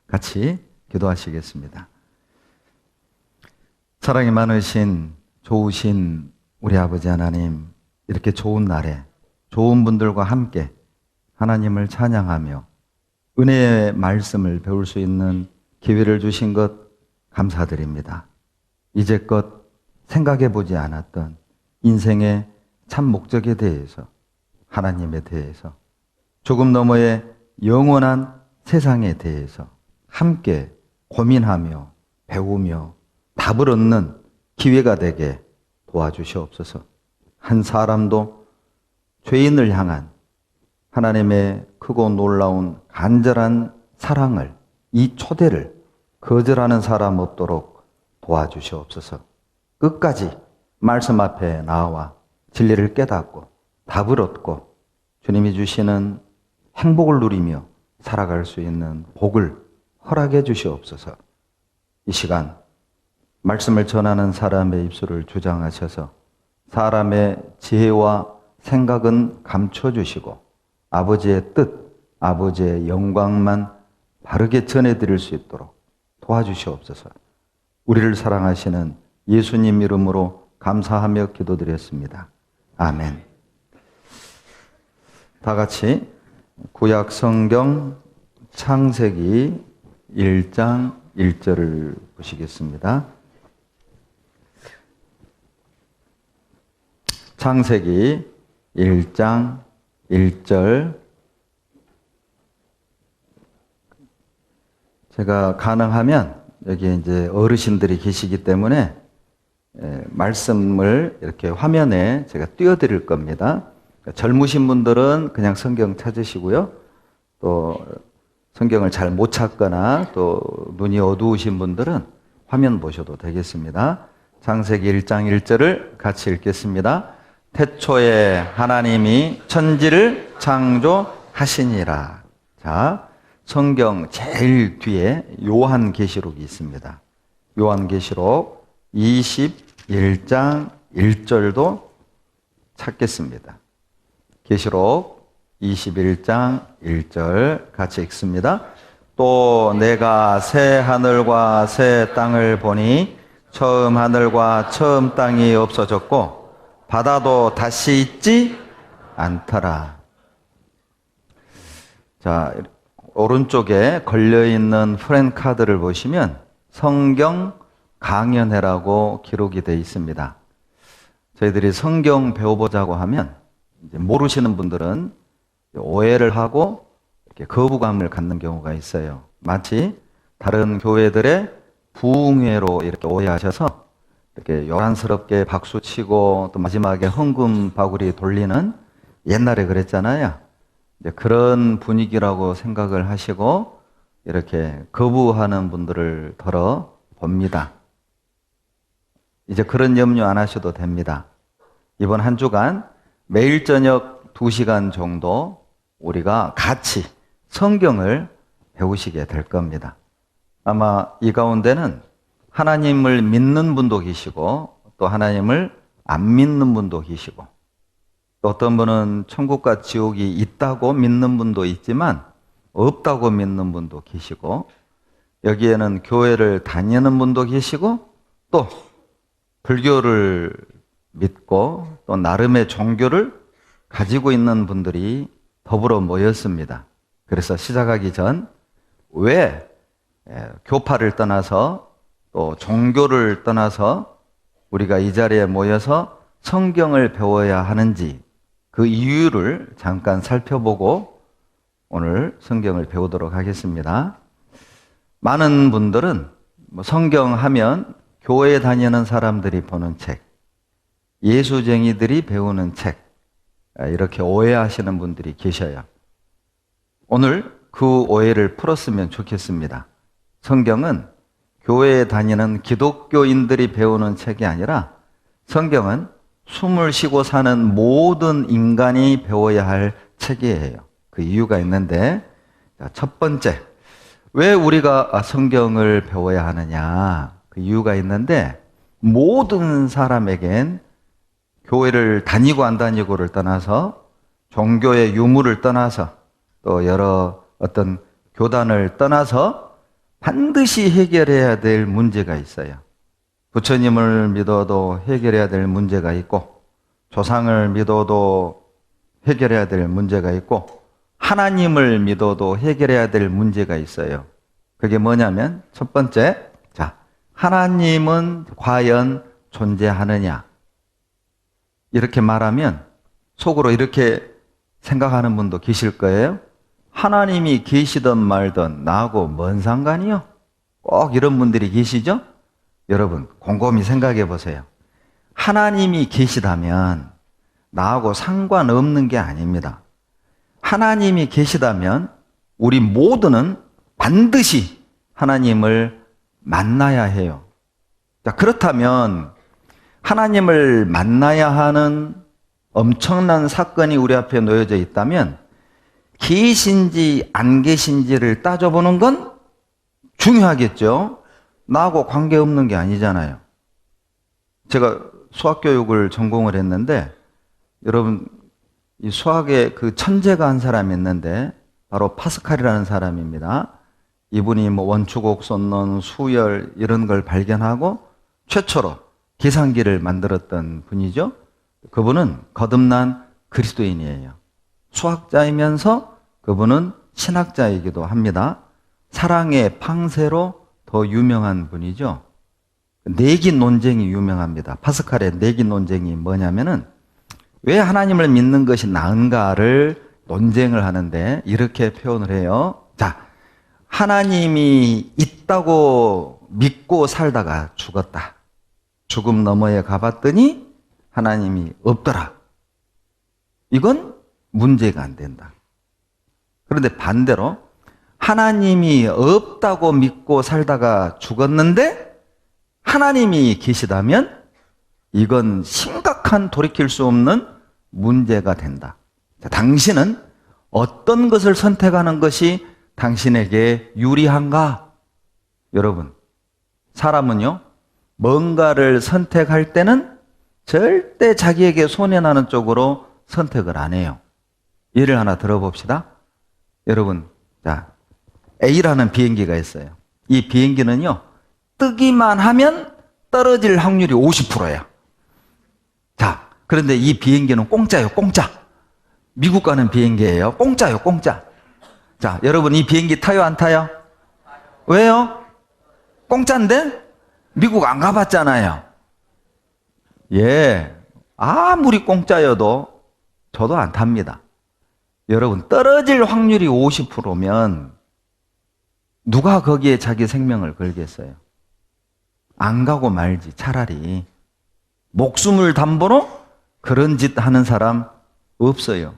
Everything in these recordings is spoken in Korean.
같이 기도하시겠습니다. 사랑이 많으신 좋으신 우리 아버지 하나님, 이렇게 좋은 날에 좋은 분들과 함께 하나님을 찬양하며 은혜의 말씀을 배울 수 있는 기회를 주신 것 감사드립니다. 이제껏 생각해 보지 않았던 인생의 참 목적에 대해서, 하나님에 대해서, 조금 너머의 영원한 세상에 대해서 함께 고민하며 배우며 답을 얻는 기회가 되게 도와주시옵소서. 한 사람도 죄인을 향한 하나님의 크고 놀라운 간절한 사랑을, 이 초대를 거절하는 사람 없도록 도와주시옵소서. 끝까지 말씀 앞에 나와 진리를 깨닫고 답을 얻고 주님이 주시는 행복을 누리며 살아갈 수 있는 복을 허락해 주시옵소서. 이 시간 말씀을 전하는 사람의 입술을 주장하셔서 사람의 지혜와 생각은 감춰주시고 아버지의 뜻, 아버지의 영광만 바르게 전해드릴 수 있도록 도와주시옵소서. 우리를 사랑하시는 예수님 이름으로 감사하며 기도드렸습니다. 아멘. 다 같이 구약 성경 창세기 1장 1절을 보시겠습니다. 창세기 1장 1절. 제가 가능하면 여기 이제 어르신들이 계시기 때문에 말씀을 이렇게 화면에 제가 띄워드릴 겁니다. 젊으신 분들은 그냥 성경 찾으시고요. 또 성경을 잘 못 찾거나 또 눈이 어두우신 분들은 화면 보셔도 되겠습니다. 창세기 1장 1절을 같이 읽겠습니다. 태초에 하나님이 천지를 창조하시니라. 자, 성경 제일 뒤에 요한계시록이 있습니다. 요한계시록 21장 1절도 찾겠습니다. 계시록 21장 1절 같이 읽습니다. 또 내가 새 하늘과 새 땅을 보니 처음 하늘과 처음 땅이 없어졌고 바다도 다시 있지 않더라. 자, 오른쪽에 걸려있는 프랜카드를 보시면 성경 강연회라고 기록이 되어 있습니다. 저희들이 성경 배워보자고 하면 이제 모르시는 분들은 오해를 하고 이렇게 거부감을 갖는 경우가 있어요. 마치 다른 교회들의 부흥회로 이렇게 오해하셔서 이렇게 요란스럽게 박수치고 또 마지막에 헌금 바구리 돌리는, 옛날에 그랬잖아요. 이제 그런 분위기라고 생각을 하시고 이렇게 거부하는 분들을 덜어 봅니다. 이제 그런 염려 안 하셔도 됩니다. 이번 한 주간 매일 저녁 2시간 정도 우리가 같이 성경을 배우시게 될 겁니다. 아마 이 가운데는 하나님을 믿는 분도 계시고 또 하나님을 안 믿는 분도 계시고 또 어떤 분은 천국과 지옥이 있다고 믿는 분도 있지만 없다고 믿는 분도 계시고 여기에는 교회를 다니는 분도 계시고 또 불교를 믿고 또 나름의 종교를 가지고 있는 분들이 더불어 모였습니다. 그래서 시작하기 전 왜 교파를 떠나서 또 종교를 떠나서 우리가 이 자리에 모여서 성경을 배워야 하는지 그 이유를 잠깐 살펴보고 오늘 성경을 배우도록 하겠습니다. 많은 분들은 성경하면 교회에 다니는 사람들이 보는 책, 예수쟁이들이 배우는 책, 이렇게 오해하시는 분들이 계셔요. 오늘 그 오해를 풀었으면 좋겠습니다. 성경은 교회에 다니는 기독교인들이 배우는 책이 아니라 성경은 숨을 쉬고 사는 모든 인간이 배워야 할 책이에요. 그 이유가 있는데, 첫 번째, 왜 우리가 성경을 배워야 하느냐? 그 이유가 있는데, 모든 사람에겐 교회를 다니고 안 다니고를 떠나서 종교의 유무를 떠나서 또 여러 어떤 교단을 떠나서 반드시 해결해야 될 문제가 있어요. 부처님을 믿어도 해결해야 될 문제가 있고, 조상을 믿어도 해결해야 될 문제가 있고, 하나님을 믿어도 해결해야 될 문제가 있어요. 그게 뭐냐면, 첫 번째, 자, 하나님은 과연 존재하느냐? 이렇게 말하면 속으로 이렇게 생각하는 분도 계실 거예요. 하나님이 계시든 말든 나하고 뭔 상관이요? 꼭 이런 분들이 계시죠? 여러분, 곰곰이 생각해 보세요. 하나님이 계시다면 나하고 상관없는 게 아닙니다. 하나님이 계시다면 우리 모두는 반드시 하나님을 만나야 해요. 자, 그렇다면 하나님을 만나야 하는 엄청난 사건이 우리 앞에 놓여져 있다면 계신지 안 계신지를 따져보는 건 중요하겠죠. 나하고 관계없는 게 아니잖아요. 제가 수학교육을 전공을 했는데 여러분 이 수학에 그 천재가 한 사람이 있는데 바로 파스칼이라는 사람입니다. 이분이 뭐 원축곡선론, 수열 이런 걸 발견하고 최초로 계산기를 만들었던 분이죠. 그분은 거듭난 그리스도인이에요. 수학자이면서 그분은 신학자이기도 합니다. 사랑의 팡세로 더 유명한 분이죠. 내긴 논쟁이 유명합니다. 파스칼의 내긴 논쟁이 뭐냐면은 왜 하나님을 믿는 것이 나은가를 논쟁을 하는데 이렇게 표현을 해요. 자, 하나님이 있다고 믿고 살다가 죽었다. 죽음 너머에 가봤더니 하나님이 없더라. 이건 문제가 안 된다. 그런데 반대로 하나님이 없다고 믿고 살다가 죽었는데 하나님이 계시다면 이건 심각한 돌이킬 수 없는 문제가 된다. 자, 당신은 어떤 것을 선택하는 것이 당신에게 유리한가? 여러분, 사람은요, 뭔가를 선택할 때는 절대 자기에게 손해나는 쪽으로 선택을 안 해요. 예를 하나 들어봅시다. 여러분, 자, A라는 비행기가 있어요. 이 비행기는요, 뜨기만 하면 떨어질 확률이 50%야. 자, 그런데 이 비행기는 공짜요, 공짜. 미국 가는 비행기예요. 공짜요, 공짜. 자, 여러분 이 비행기 타요, 안 타요? 왜요? 공짜인데? 미국 안 가봤잖아요. 예, 아무리 공짜여도 저도 안 탑니다. 여러분, 떨어질 확률이 50%면 누가 거기에 자기 생명을 걸겠어요? 안 가고 말지, 차라리. 목숨을 담보로 그런 짓 하는 사람 없어요.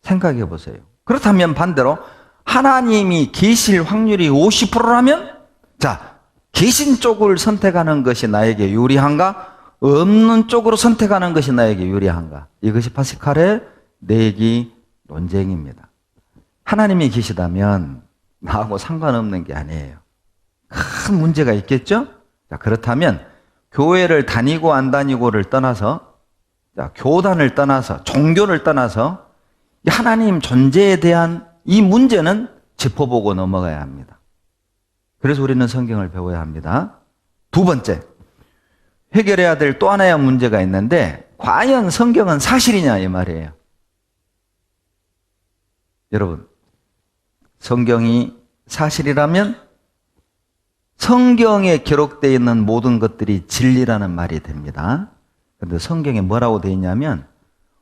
생각해 보세요. 그렇다면 반대로 하나님이 계실 확률이 50%라면 자, 계신 쪽을 선택하는 것이 나에게 유리한가? 없는 쪽으로 선택하는 것이 나에게 유리한가? 이것이 파스칼의 내기 논쟁입니다. 하나님이 계시다면 나하고 상관없는 게 아니에요. 큰 문제가 있겠죠? 자, 그렇다면 교회를 다니고 안 다니고를 떠나서, 자, 교단을 떠나서, 종교를 떠나서 하나님 존재에 대한 이 문제는 짚어보고 넘어가야 합니다. 그래서 우리는 성경을 배워야 합니다. 두 번째, 해결해야 될 또 하나의 문제가 있는데 과연 성경은 사실이냐 이 말이에요. 여러분, 성경이 사실이라면 성경에 기록되어 있는 모든 것들이 진리라는 말이 됩니다. 그런데 성경에 뭐라고 되어 있냐면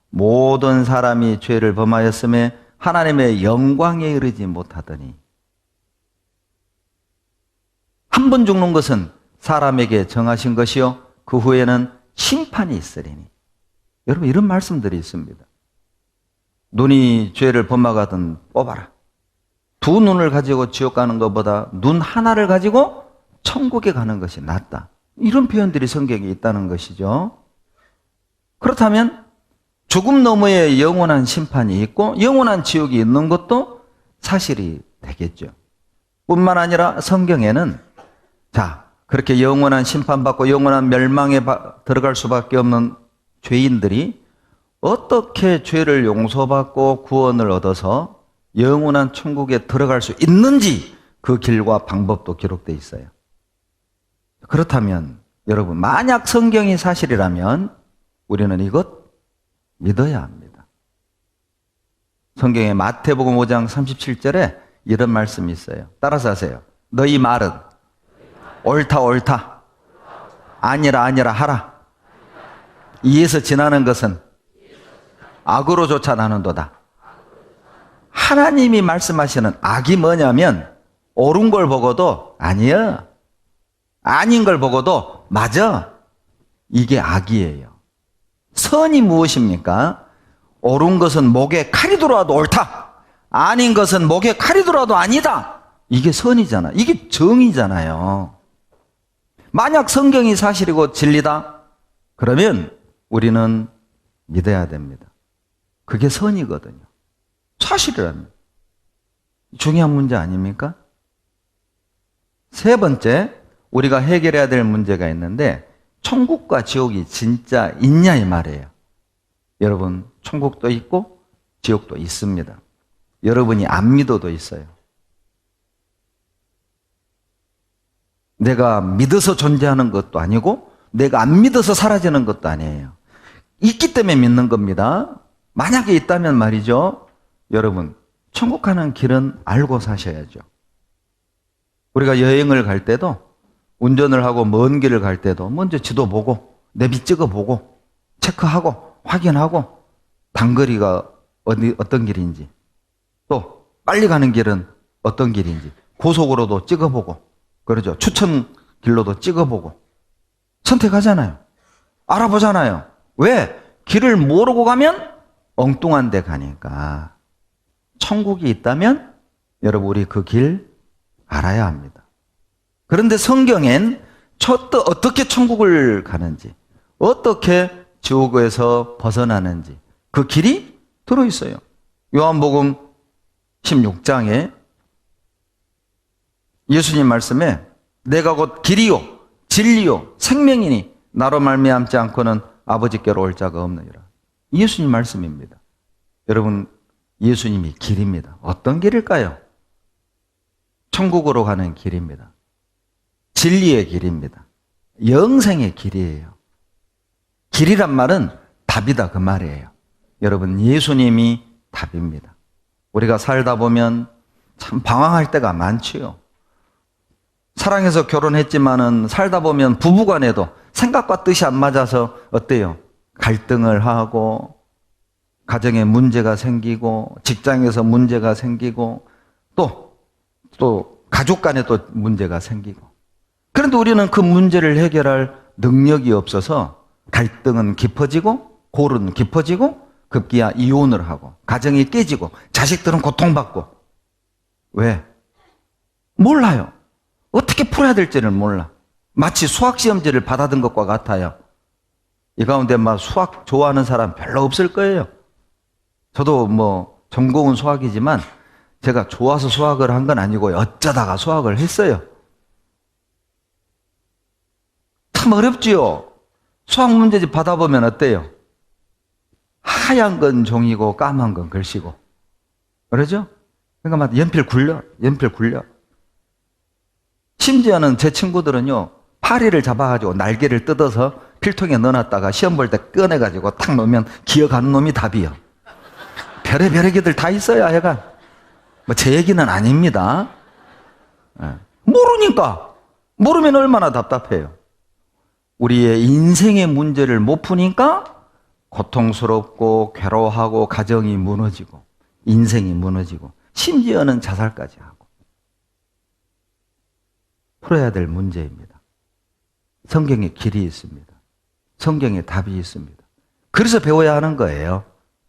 모든 사람이 죄를 범하였음에 하나님의 영광에 이르지 못하더니 한 번 죽는 것은 사람에게 정하신 것이요 그 후에는 심판이 있으리니. 여러분, 이런 말씀들이 있습니다. 눈이 죄를 범하거든 뽑아라. 두 눈을 가지고 지옥 가는 것보다 눈 하나를 가지고 천국에 가는 것이 낫다. 이런 표현들이 성경에 있다는 것이죠. 그렇다면 죽음 너머에 영원한 심판이 있고 영원한 지옥이 있는 것도 사실이 되겠죠. 뿐만 아니라 성경에는 자, 그렇게 영원한 심판받고 영원한 멸망에 들어갈 수밖에 없는 죄인들이 어떻게 죄를 용서받고 구원을 얻어서 영원한 천국에 들어갈 수 있는지 그 길과 방법도 기록되어 있어요. 그렇다면 여러분, 만약 성경이 사실이라면 우리는 이것 믿어야 합니다. 성경의 마태복음 5장 37절에 이런 말씀이 있어요. 따라서 하세요. 너희 말은 옳다 옳다, 아니라 아니라 하라. 이에서 지나는 것은 악으로 쫓아나는도다. 하나님이 말씀하시는 악이 뭐냐면 옳은 걸 보고도 아니야, 아닌 걸 보고도 맞아, 이게 악이에요. 선이 무엇입니까? 옳은 것은 목에 칼이 들어와도 옳다, 아닌 것은 목에 칼이 들어와도 아니다. 이게 선이잖아. 이게 정의잖아요. 만약 성경이 사실이고 진리다, 그러면 우리는 믿어야 됩니다. 그게 선이거든요. 사실이라면. 중요한 문제 아닙니까? 세 번째, 우리가 해결해야 될 문제가 있는데, 천국과 지옥이 진짜 있냐 이 말이에요. 여러분, 천국도 있고 지옥도 있습니다. 여러분이 안 믿어도 있어요. 내가 믿어서 존재하는 것도 아니고 내가 안 믿어서 사라지는 것도 아니에요. 있기 때문에 믿는 겁니다. 만약에 있다면 말이죠, 여러분, 천국 가는 길은 알고 사셔야죠. 우리가 여행을 갈 때도, 운전을 하고 먼 길을 갈 때도 먼저 지도 보고 내비 찍어보고 체크하고 확인하고, 단거리가 어떤 길인지, 또 빨리 가는 길은 어떤 길인지 고속으로도 찍어보고, 그러죠. 추천 길로도 찍어보고 선택하잖아요. 알아보잖아요. 왜? 길을 모르고 가면 엉뚱한 데 가니까. 천국이 있다면 여러분, 우리 그 길 알아야 합니다. 그런데 성경엔 어떻게 천국을 가는지, 어떻게 지옥에서 벗어나는지 그 길이 들어있어요. 요한복음 16장에 예수님 말씀에 내가 곧 길이요 진리요 생명이니 나로 말미암지 않고는 아버지께로 올 자가 없느니라. 예수님 말씀입니다. 여러분, 예수님이 길입니다. 어떤 길일까요? 천국으로 가는 길입니다. 진리의 길입니다. 영생의 길이에요. 길이란 말은 답이다, 그 말이에요. 여러분, 예수님이 답입니다. 우리가 살다 보면 참 방황할 때가 많지요. 사랑해서 결혼했지만은 살다 보면 부부간에도 생각과 뜻이 안 맞아서 어때요? 갈등을 하고, 가정에 문제가 생기고, 직장에서 문제가 생기고, 또 가족 간에 또 문제가 생기고. 그런데 우리는 그 문제를 해결할 능력이 없어서 갈등은 깊어지고, 골은 깊어지고, 급기야 이혼을 하고, 가정이 깨지고, 자식들은 고통받고. 왜? 몰라요. 어떻게 풀어야 될지를 몰라. 마치 수학시험지를 받아든 것과 같아요. 이 가운데 막 수학 좋아하는 사람 별로 없을 거예요. 저도 전공은 수학이지만 제가 좋아서 수학을 한 건 아니고 어쩌다가 수학을 했어요. 참 어렵지요. 수학 문제집 받아보면 어때요? 하얀 건 종이고 까만 건 글씨고. 그러죠? 그러니까 막 연필 굴려. 심지어는 제 친구들은요, 파리를 잡아가지고 날개를 뜯어서 필통에 넣어놨다가 시험 볼 때 꺼내가지고 탁 놓으면 기억하는 놈이 답이요. 별의별 얘기들 다 있어요, 하여간. 제 얘기는 아닙니다. 모르니까. 모르면 얼마나 답답해요. 우리의 인생의 문제를 못 푸니까 고통스럽고 괴로워하고 가정이 무너지고 인생이 무너지고 심지어는 자살까지 하고. 풀어야 될 문제입니다. 성경에 길이 있습니다. 성경에 답이 있습니다. 그래서 배워야 하는 거예요.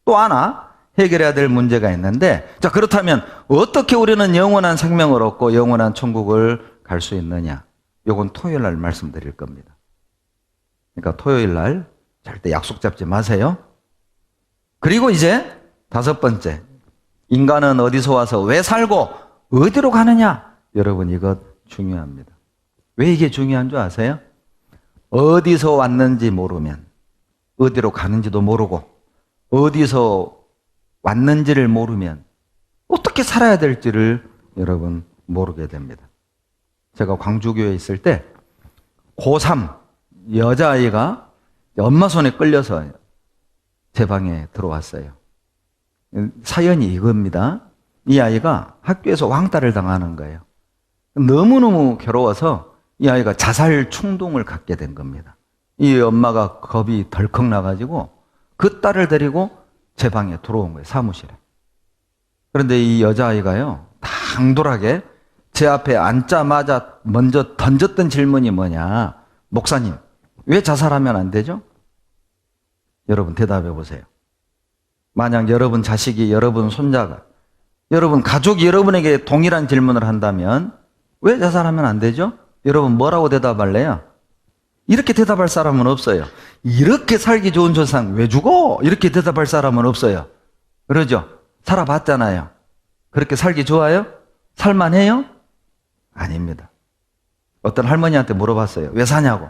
또 하나 해결해야 될 문제가 있는데, 자, 그렇다면 어떻게 우리는 영원한 생명을 얻고 영원한 천국을 갈 수 있느냐? 요건 토요일 날 말씀드릴 겁니다. 그러니까 토요일 날 절대 약속 잡지 마세요. 그리고 이제 다섯 번째, 인간은 어디서 와서 왜 살고 어디로 가느냐? 여러분, 이것 중요합니다. 왜 이게 중요한 줄 아세요? 어디서 왔는지 모르면 어디로 가는지도 모르고, 어디서 왔는지를 모르면 어떻게 살아야 될지를 여러분 모르게 됩니다. 제가 광주교회에 있을 때 고3 여자아이가 엄마 손에 끌려서 제 방에 들어왔어요. 사연이 이겁니다. 이 아이가 학교에서 왕따를 당하는 거예요. 너무너무 괴로워서 이 아이가 자살 충동을 갖게 된 겁니다. 이 엄마가 겁이 덜컥 나가지고 그 딸을 데리고 제 방에 들어온 거예요, 사무실에. 그런데 이 여자아이가요, 당돌하게 제 앞에 앉자마자 먼저 던졌던 질문이 뭐냐. 목사님, 왜 자살하면 안 되죠? 여러분 대답해 보세요. 만약 여러분 자식이, 여러분 손자가, 여러분 가족이 여러분에게 동일한 질문을 한다면 왜 자살하면 안 되죠? 여러분 뭐라고 대답할래요? 이렇게 대답할 사람은 없어요. 이렇게 살기 좋은 세상 왜 죽어? 이렇게 대답할 사람은 없어요. 그러죠? 살아봤잖아요. 그렇게 살기 좋아요? 살만해요? 아닙니다. 어떤 할머니한테 물어봤어요. 왜 사냐고.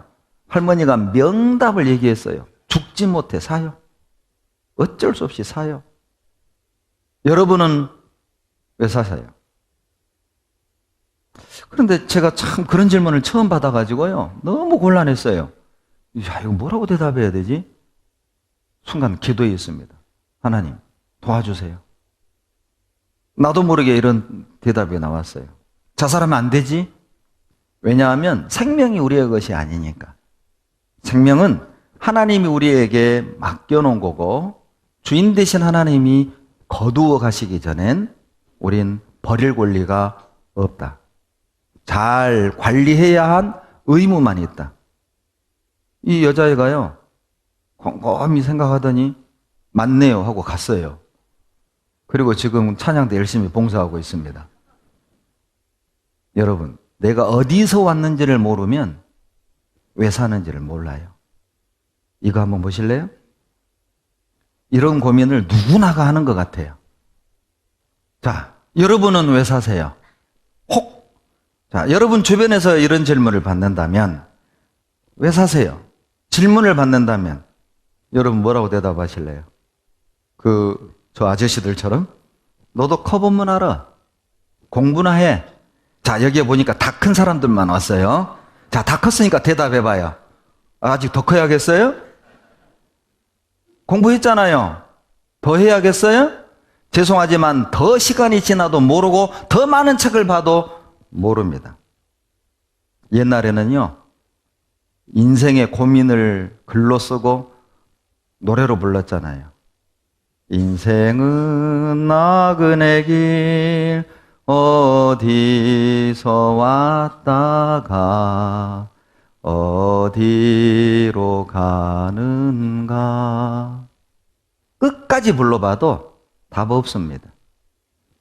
할머니가 명답을 얘기했어요. 죽지 못해 사요. 어쩔 수 없이 사요. 여러분은 왜 사세요? 그런데 제가 참 그런 질문을 처음 받아가지고요. 너무 곤란했어요. 야, 이거 뭐라고 대답해야 되지? 순간 기도했습니다. 하나님, 도와주세요. 나도 모르게 이런 대답이 나왔어요. 자살하면 안 되지? 왜냐하면 생명이 우리의 것이 아니니까. 생명은 하나님이 우리에게 맡겨놓은 거고 주인 되신 하나님이 거두어 가시기 전엔 우린 버릴 권리가 없다. 잘 관리해야 한 의무만 있다. 이 여자애가요, 곰곰이 생각하더니 맞네요 하고 갔어요. 그리고 지금 찬양대 열심히 봉사하고 있습니다. 여러분, 내가 어디서 왔는지를 모르면 왜 사는지를 몰라요. 이거 한번 보실래요? 이런 고민을 누구나가 하는 것 같아요. 자, 여러분은 왜 사세요? 혹, 자, 여러분 주변에서 이런 질문을 받는다면 왜 사세요? 질문을 받는다면 여러분 뭐라고 대답하실래요? 저 아저씨들처럼 너도 커보면 알아. 공부나 해. 자, 여기에 보니까 다 큰 사람들만 왔어요. 자, 다 컸으니까 대답해봐요. 아직 더 커야겠어요? 공부했잖아요. 더 해야겠어요? 죄송하지만 더 시간이 지나도 모르고 더 많은 책을 봐도 모릅니다. 옛날에는요, 인생의 고민을 글로 쓰고 노래로 불렀잖아요. 인생은 나그네 길 어디서 왔다가 어디로 가는가. 끝까지 불러봐도 답 없습니다.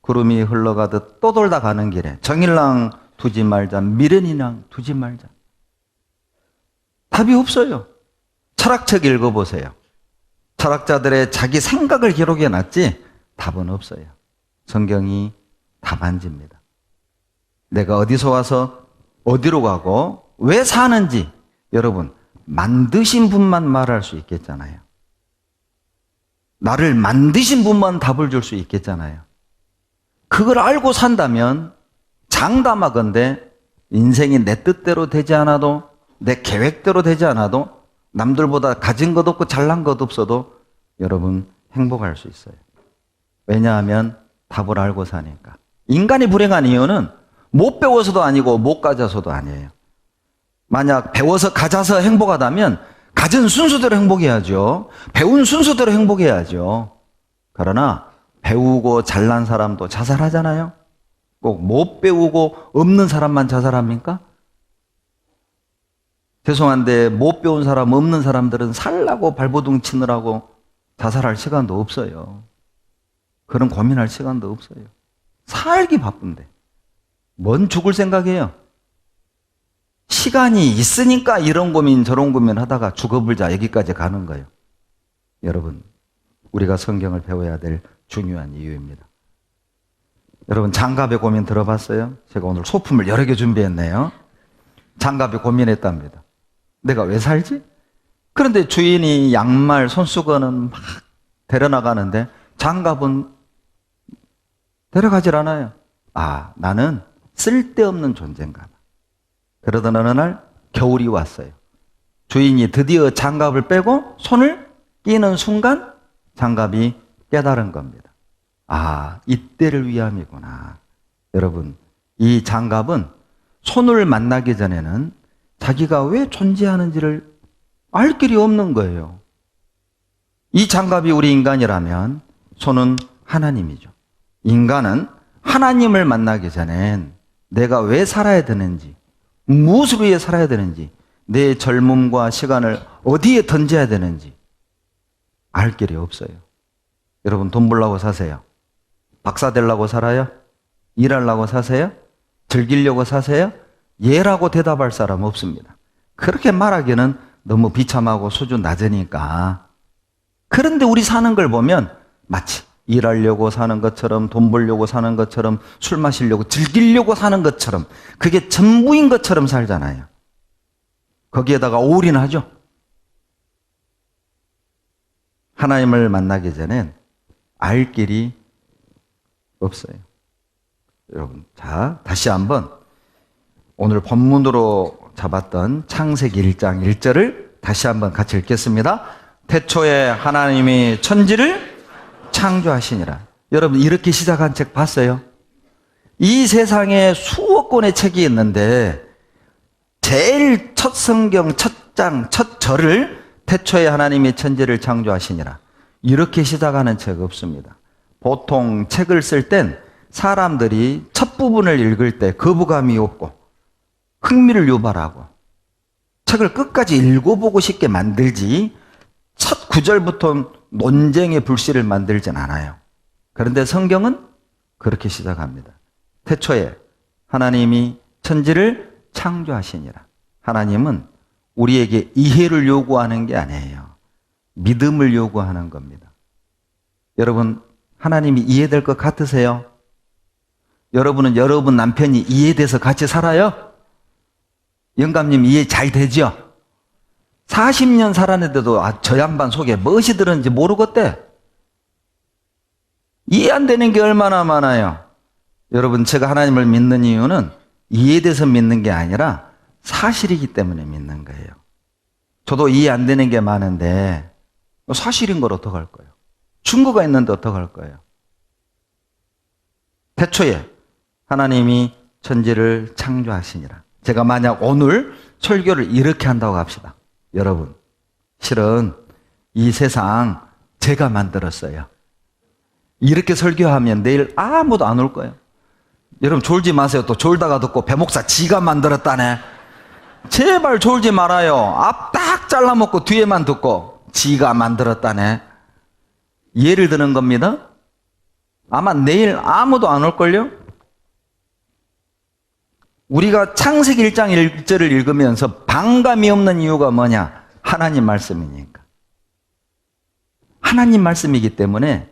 구름이 흘러가듯 또 돌다 가는 길에 정일랑 두지 말자, 미련이랑 두지 말자. 답이 없어요. 철학책 읽어보세요. 철학자들의 자기 생각을 기록해 놨지 답은 없어요. 성경이 답안지입니다. 내가 어디서 와서 어디로 가고 왜 사는지 여러분 만드신 분만 말할 수 있겠잖아요. 나를 만드신 분만 답을 줄 수 있겠잖아요. 그걸 알고 산다면 장담하건대 인생이 내 뜻대로 되지 않아도 내 계획대로 되지 않아도 남들보다 가진 것 없고 잘난 것 없어도 여러분 행복할 수 있어요. 왜냐하면 답을 알고 사니까. 인간이 불행한 이유는 못 배워서도 아니고 못 가져서도 아니에요. 만약 배워서 가져서 행복하다면 가진 순서대로 행복해야죠. 배운 순서대로 행복해야죠. 그러나 배우고 잘난 사람도 자살하잖아요. 꼭 못 배우고 없는 사람만 자살합니까? 죄송한데 못 배운 사람, 없는 사람들은 살라고 발버둥 치느라고 자살할 시간도 없어요. 그런 고민할 시간도 없어요. 살기 바쁜데 뭔 죽을 생각이에요? 시간이 있으니까 이런 고민 저런 고민 하다가 죽어불자 여기까지 가는 거예요. 여러분, 우리가 성경을 배워야 될 중요한 이유입니다. 여러분, 장갑의 고민 들어봤어요? 제가 오늘 소품을 여러 개 준비했네요. 장갑이 고민했답니다. 내가 왜 살지? 그런데 주인이 양말, 손수건은 막 데려나가는데 장갑은 데려가질 않아요. 아, 나는 쓸데없는 존재인가 봐. 그러던 어느 날 겨울이 왔어요. 주인이 드디어 장갑을 빼고 손을 끼는 순간 장갑이 깨달은 겁니다. 아, 이때를 위함이구나. 여러분, 이 장갑은 손을 만나기 전에는 자기가 왜 존재하는지를 알 길이 없는 거예요. 이 장갑이 우리 인간이라면 손은 하나님이죠. 인간은 하나님을 만나기 전엔 내가 왜 살아야 되는지, 무엇을 위해 살아야 되는지, 내 젊음과 시간을 어디에 던져야 되는지 알 길이 없어요. 여러분, 돈 벌려고 사세요? 박사 되려고 살아요? 일하려고 사세요? 즐기려고 사세요? 예라고 대답할 사람 없습니다. 그렇게 말하기는 너무 비참하고 수준 낮으니까. 그런데 우리 사는 걸 보면 마치 일하려고 사는 것처럼, 돈 벌려고 사는 것처럼, 술 마시려고 즐기려고 사는 것처럼, 그게 전부인 것처럼 살잖아요. 거기에다가 올인하죠. 하나님을 만나기 전엔 알 길이 없어요. 여러분, 자, 다시 한번 오늘 본문으로 잡았던 창세기 1장 1절을 다시 한번 같이 읽겠습니다. 태초에 하나님이 천지를 창조하시니라. 여러분, 이렇게 시작한 책 봤어요? 이 세상에 수억 권의 책이 있는데 제일 첫 성경, 첫 장, 첫 절을 태초에 하나님이 천지를 창조하시니라. 이렇게 시작하는 책 없습니다. 보통 책을 쓸 땐 사람들이 첫 부분을 읽을 때 거부감이 없고 흥미를 유발하고 책을 끝까지 읽어보고 싶게 만들지 첫 구절부터 논쟁의 불씨를 만들진 않아요. 그런데 성경은 그렇게 시작합니다. 태초에 하나님이 천지를 창조하시니라. 하나님은 우리에게 이해를 요구하는 게 아니에요. 믿음을 요구하는 겁니다. 여러분, 하나님이 이해될 것 같으세요? 여러분은 여러분 남편이 이해돼서 같이 살아요? 영감님 이해 잘 되죠? 40년 살았는데도 저 양반 속에 무엇이 들었는지 모르겠대. 이해 안 되는 게 얼마나 많아요. 여러분, 제가 하나님을 믿는 이유는 이해돼서 믿는 게 아니라 사실이기 때문에 믿는 거예요. 저도 이해 안 되는 게 많은데 사실인 걸 어떡할 거예요? 증거가 있는데 어떡할 거예요? 태초에 하나님이 천지를 창조하시니라. 제가 만약 오늘 설교를 이렇게 한다고 합시다. 여러분, 실은 이 세상 제가 만들었어요. 이렇게 설교하면 내일 아무도 안 올 거예요. 여러분, 졸지 마세요. 또 졸다가 듣고 배목사 지가 만들었다네. 제발 졸지 말아요. 앞 딱 잘라먹고 뒤에만 듣고 지가 만들었다네. 예를 드는 겁니다. 아마 내일 아무도 안 올걸요? 우리가 창세기 1장 1절을 읽으면서 반감이 없는 이유가 뭐냐? 하나님 말씀이니까. 하나님 말씀이기 때문에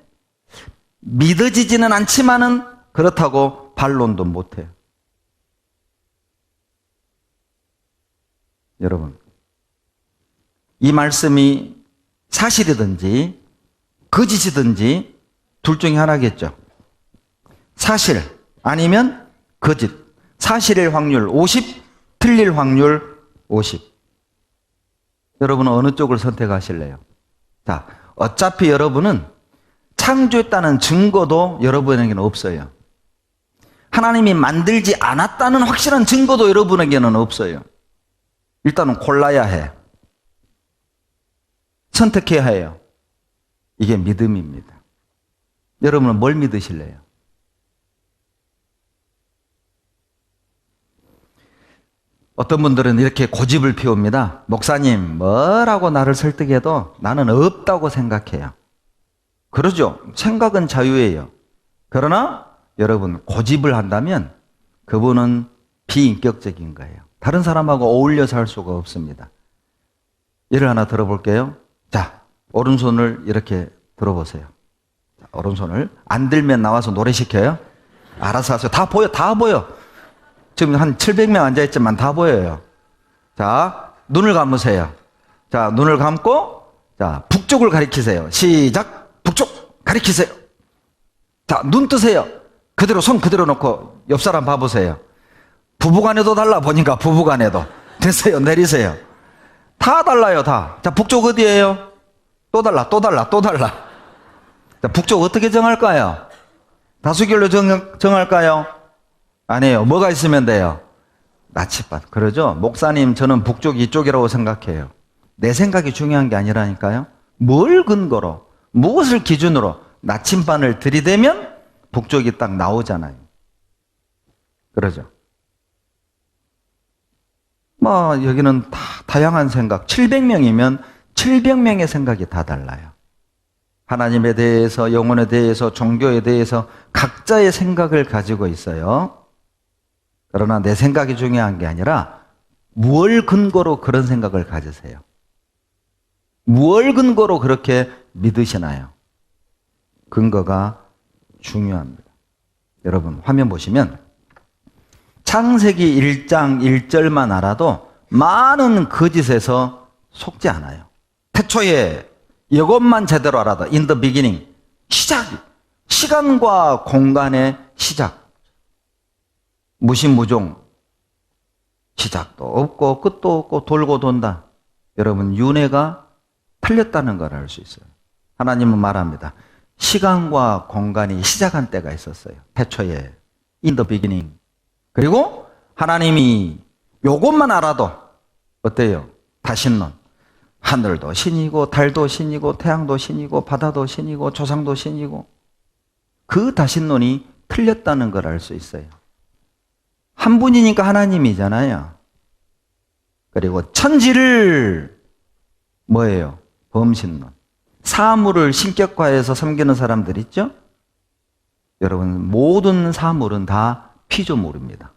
믿어지지는 않지만은 그렇다고 반론도 못해요. 여러분, 이 말씀이 사실이든지 거짓이든지 둘 중에 하나겠죠. 사실 아니면 거짓. 사실일 확률 50, 틀릴 확률 50. 여러분은 어느 쪽을 선택하실래요? 자, 어차피 여러분은 창조했다는 증거도 여러분에게는 없어요. 하나님이 만들지 않았다는 확실한 증거도 여러분에게는 없어요. 일단은 골라야 해. 선택해야 해요. 이게 믿음입니다. 여러분은 뭘 믿으실래요? 어떤 분들은 이렇게 고집을 피웁니다. 목사님, 뭐라고 나를 설득해도 나는 없다고 생각해요. 그러죠. 생각은 자유예요. 그러나 여러분, 고집을 한다면 그분은 비인격적인 거예요. 다른 사람하고 어울려 살 수가 없습니다. 예를 하나 들어볼게요. 자, 오른손을 이렇게 들어보세요. 자, 오른손을 안 들면 나와서 노래 시켜요. 알아서 하세요. 다 보여, 다 보여. 지금 한 700명 앉아있지만 다 보여요. 자, 눈을 감으세요. 자, 눈을 감고, 자, 북쪽을 가리키세요. 시작! 북쪽! 가리키세요. 자, 눈 뜨세요. 그대로, 손 그대로 놓고 옆 사람 봐보세요. 부부간에도 달라 보니까 부부간에도. 됐어요. 내리세요. 다 달라요, 다. 자, 북쪽 어디예요? 또 달라, 또 달라, 또 달라. 자, 북쪽 어떻게 정할까요? 다수결로 정할까요? 아니에요. 뭐가 있으면 돼요? 나침반. 그러죠? 목사님, 저는 북쪽 이쪽이라고 생각해요. 내 생각이 중요한 게 아니라니까요. 뭘 근거로, 무엇을 기준으로 나침반을 들이대면 북쪽이 딱 나오잖아요. 그러죠? 뭐 여기는 다 다양한 생각, 700명이면 700명의 생각이 다 달라요. 하나님에 대해서, 영혼에 대해서, 종교에 대해서 각자의 생각을 가지고 있어요. 그러나 내 생각이 중요한 게 아니라 무엇 근거로 그런 생각을 가지세요? 무엇 근거로 그렇게 믿으시나요? 근거가 중요합니다. 여러분 화면 보시면 창세기 1장 1절만 알아도 많은 거짓에서 속지 않아요. 태초에 이것만 제대로 알아도 in the beginning, 시간과 공간의 시작, 무신무종, 시작도 없고 끝도 없고 돌고 돈다. 여러분 윤회가 틀렸다는 걸 알 수 있어요. 하나님은 말합니다. 시간과 공간이 시작한 때가 있었어요. 태초에 in the beginning. 그리고 하나님이 요것만 알아도 어때요? 다신론. 하늘도 신이고 달도 신이고 태양도 신이고 바다도 신이고 조상도 신이고 그 다신론이 틀렸다는 걸 알 수 있어요. 한 분이니까 하나님이잖아요. 그리고 천지를 뭐예요? 범신론. 사물을 신격화해서 섬기는 사람들 있죠? 여러분 모든 사물은 다 피조물입니다.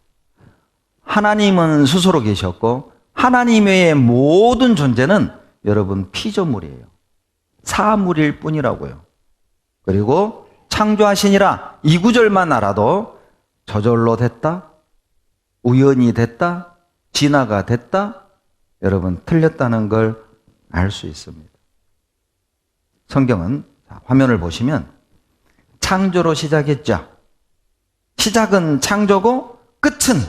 하나님은 스스로 계셨고 하나님 외의 모든 존재는 여러분 피조물이에요. 사물일 뿐이라고요. 그리고 창조하시니라 이 구절만 알아도 저절로 됐다, 우연히 됐다, 진화가 됐다, 여러분 틀렸다는 걸 알 수 있습니다. 성경은 화면을 보시면 창조로 시작했죠. 시작은 창조고 끝은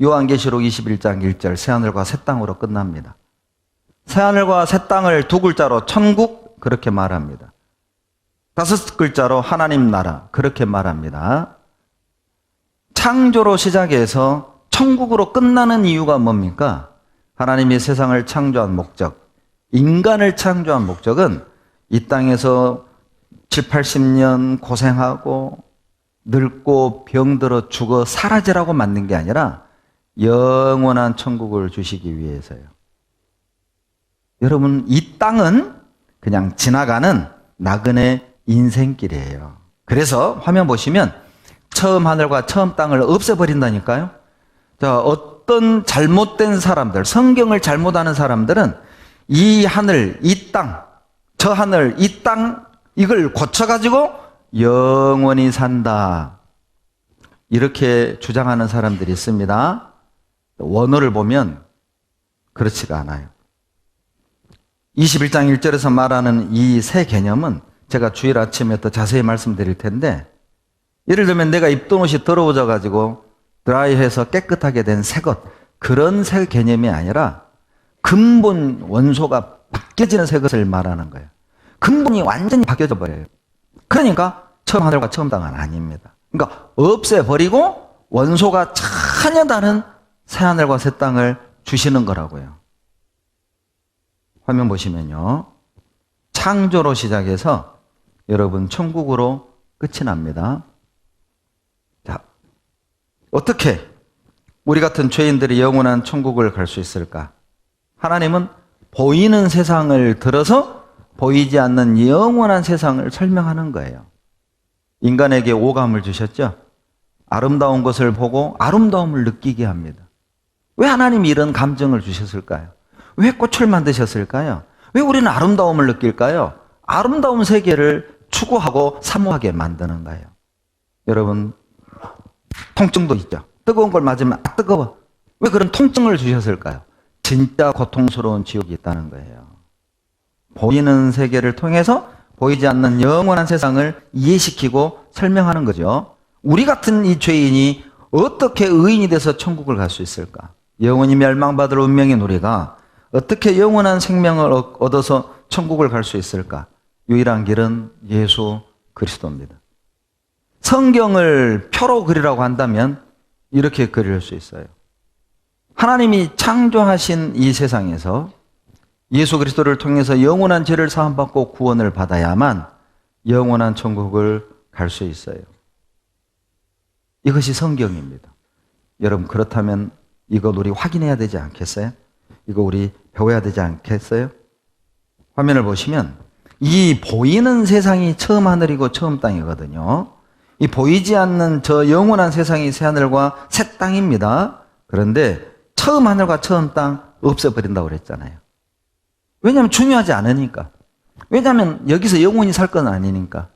요한계시록 21장 1절 새하늘과 새 땅으로 끝납니다. 새하늘과 새 땅을 두 글자로 천국 그렇게 말합니다. 다섯 글자로 하나님 나라 그렇게 말합니다. 창조로 시작해서 천국으로 끝나는 이유가 뭡니까? 하나님이 세상을 창조한 목적, 인간을 창조한 목적은 이 땅에서 7, 80년 고생하고 늙고 병들어 죽어 사라지라고 만든 게 아니라 영원한 천국을 주시기 위해서요. 여러분 이 땅은 그냥 지나가는 나그네 인생길이에요. 그래서 화면 보시면 처음 하늘과 처음 땅을 없애버린다니까요. 자, 어떤 잘못된 사람들, 성경을 잘못하는 사람들은 이 하늘, 이 땅, 저 하늘, 이 땅 이걸 고쳐가지고 영원히 산다. 이렇게 주장하는 사람들이 있습니다. 원어를 보면 그렇지가 않아요. 21장 1절에서 말하는 이 새 개념은 제가 주일 아침에 더 자세히 말씀드릴 텐데 예를 들면 내가 입던 옷이 더러워져 가지고 드라이해서 깨끗하게 된 새 것, 그런 새 개념이 아니라 근본 원소가 바뀌어지는 새 것을 말하는 거예요. 근본이 완전히 바뀌어져 버려요. 그러니까 처음 하늘과 처음 땅은 아닙니다. 그러니까 없애버리고 원소가 전혀 다른 새 하늘과 새 땅을 주시는 거라고요. 화면 보시면요. 창조로 시작해서 여러분 천국으로 끝이 납니다. 자, 어떻게 우리 같은 죄인들이 영원한 천국을 갈 수 있을까? 하나님은 보이는 세상을 들어서 보이지 않는 영원한 세상을 설명하는 거예요. 인간에게 오감을 주셨죠? 아름다운 것을 보고 아름다움을 느끼게 합니다. 왜 하나님이 이런 감정을 주셨을까요? 왜 꽃을 만드셨을까요? 왜 우리는 아름다움을 느낄까요? 아름다운 세계를 추구하고 사모하게 만드는 거예요. 여러분 통증도 있죠. 뜨거운 걸 맞으면 뜨거워. 왜 그런 통증을 주셨을까요? 진짜 고통스러운 지옥이 있다는 거예요. 보이는 세계를 통해서 보이지 않는 영원한 세상을 이해시키고 설명하는 거죠. 우리 같은 이 죄인이 어떻게 의인이 돼서 천국을 갈 수 있을까? 영원히 멸망받을 운명인 우리가 어떻게 영원한 생명을 얻어서 천국을 갈 수 있을까? 유일한 길은 예수 그리스도입니다. 성경을 표로 그리라고 한다면 이렇게 그릴 수 있어요. 하나님이 창조하신 이 세상에서 예수 그리스도를 통해서 영원한 죄를 사함받고 구원을 받아야만 영원한 천국을 갈 수 있어요. 이것이 성경입니다. 여러분, 그렇다면 이걸 우리 확인해야 되지 않겠어요? 이거 우리 배워야 되지 않겠어요? 화면을 보시면 이 보이는 세상이 처음 하늘이고 처음 땅이거든요. 이 보이지 않는 저 영원한 세상이 새 하늘과 새 땅입니다. 그런데 처음 하늘과 처음 땅 없애버린다고 그랬잖아요. 왜냐하면 중요하지 않으니까. 왜냐하면 여기서 영원히 살 건 아니니까.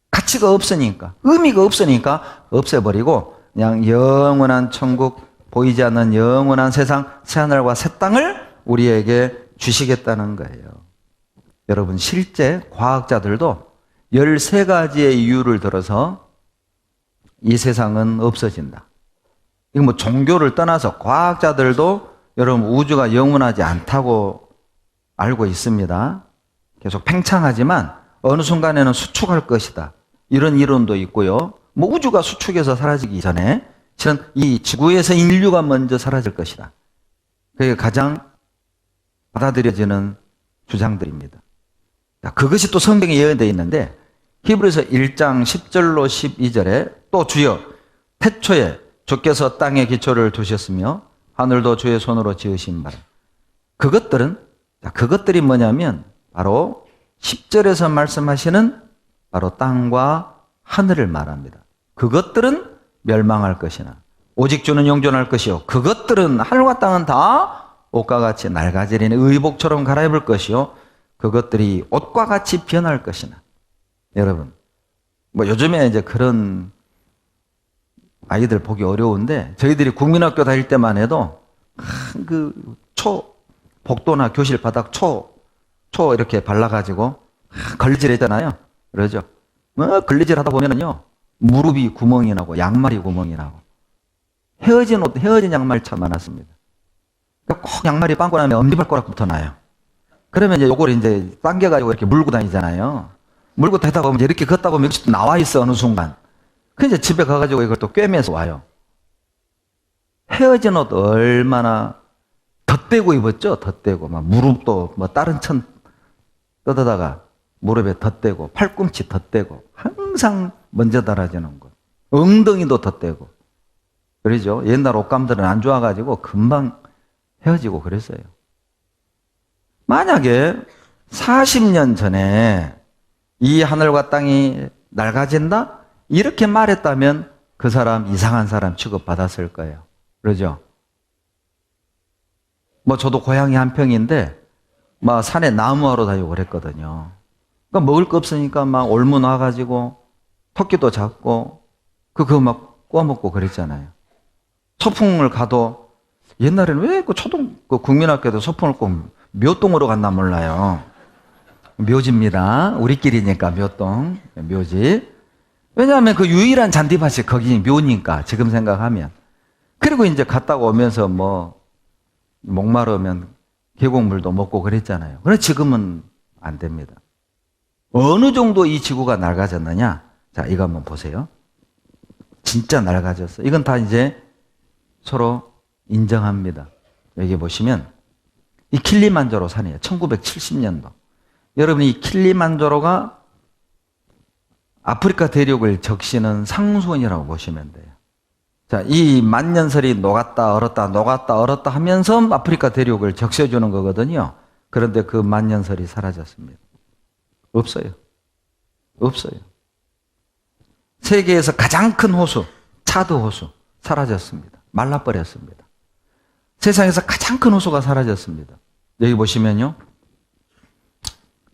가치가 없으니까. 의미가 없으니까 없애버리고 그냥 영원한 천국, 보이지 않는 영원한 세상, 새하늘과 새 땅을 우리에게 주시겠다는 거예요. 여러분, 실제 과학자들도 13가지의 이유를 들어서 이 세상은 없어진다. 이거 뭐 종교를 떠나서 과학자들도 여러분 우주가 영원하지 않다고 알고 있습니다. 계속 팽창하지만 어느 순간에는 수축할 것이다. 이런 이론도 있고요. 뭐 우주가 수축해서 사라지기 전에 실은 이 지구에서 인류가 먼저 사라질 것이다. 그게 가장 받아들여지는 주장들입니다. 그것이 또 성경에 예언되어 있는데 히브리서 1장 10절로 12절에 또 주여 태초에 주께서 땅에 기초를 두셨으며 하늘도 주의 손으로 지으신 바라. 그것들이 뭐냐면 바로 10절에서 말씀하시는 바로 땅과 하늘을 말합니다. 그것들은 멸망할 것이나 오직 주는 영존할 것이요 그것들은 하늘과 땅은 다 옷과 같이 낡아지리니 의복처럼 갈아입을 것이요 그것들이 옷과 같이 변할 것이나. 여러분, 뭐 요즘에 이제 그런 아이들 보기 어려운데 저희들이 국민학교 다닐 때만 해도 복도나 교실 바닥 초 이렇게 발라가지고 걸리질했잖아요. 그러죠? 뭐 걸리질 하다 보면은요 무릎이 구멍이 나고 양말이 구멍이 나고 헤어진 양말 참 많았습니다. 꼭 양말이 빵꾸 나면 엄지발가락부터 나요. 그러면 이제 요걸 이제 당겨가지고 이렇게 물고 다니잖아요. 물고 다니다 보면 이렇게 걷다 보면 여기서 또 나와 있어 어느 순간. 그 이제 집에 가가지고 이걸 또 꿰매서 와요. 헤어진 옷 얼마나 덧대고 입었죠? 덧대고 막 무릎도 뭐 다른 천 뜯어다가 무릎에 덧대고 팔꿈치 덧대고 항상 먼저 달아지는 것. 엉덩이도 덧대고. 그러죠? 옛날 옷감들은 안 좋아가지고 금방 헤어지고 그랬어요. 만약에 40년 전에 이 하늘과 땅이 낡아진다? 이렇게 말했다면 그 사람 이상한 사람 취급받았을 거예요. 그러죠? 뭐 저도 고향이 한평인데 막 산에 나무하러 다니고 그랬거든요. 그러니까 먹을 거 없으니까 막 올문 와가지고 토끼도 잡고 그거 막 구워 먹고 그랬잖아요. 소풍을 가도 옛날에는 왜 그 국민학교도 소풍을 꼭 묘동으로 갔나 몰라요. 묘지입니다. 우리끼리니까 묘동, 묘지. 왜냐하면 그 유일한 잔디밭이 거기 묘니까 지금 생각하면. 그리고 이제 갔다가 오면서 뭐 목마르면 계곡물도 먹고 그랬잖아요. 그런데 지금은 안 됩니다. 어느 정도 이 지구가 낡아졌느냐? 자, 이거 한번 보세요. 진짜 낡아졌어요. 이건 다 이제 서로 인정합니다. 여기 보시면 이 킬리만자로 산이에요. 1970년도. 여러분, 이 킬리만자로가 아프리카 대륙을 적시는 상수원이라고 보시면 돼요. 자, 이 만년설이 녹았다 얼었다 하면서 아프리카 대륙을 적셔주는 거거든요. 그런데 그 만년설이 사라졌습니다. 없어요. 세계에서 가장 큰 호수, 차드 호수 사라졌습니다. 말라버렸습니다. 세상에서 가장 큰 호수가 사라졌습니다. 여기 보시면요.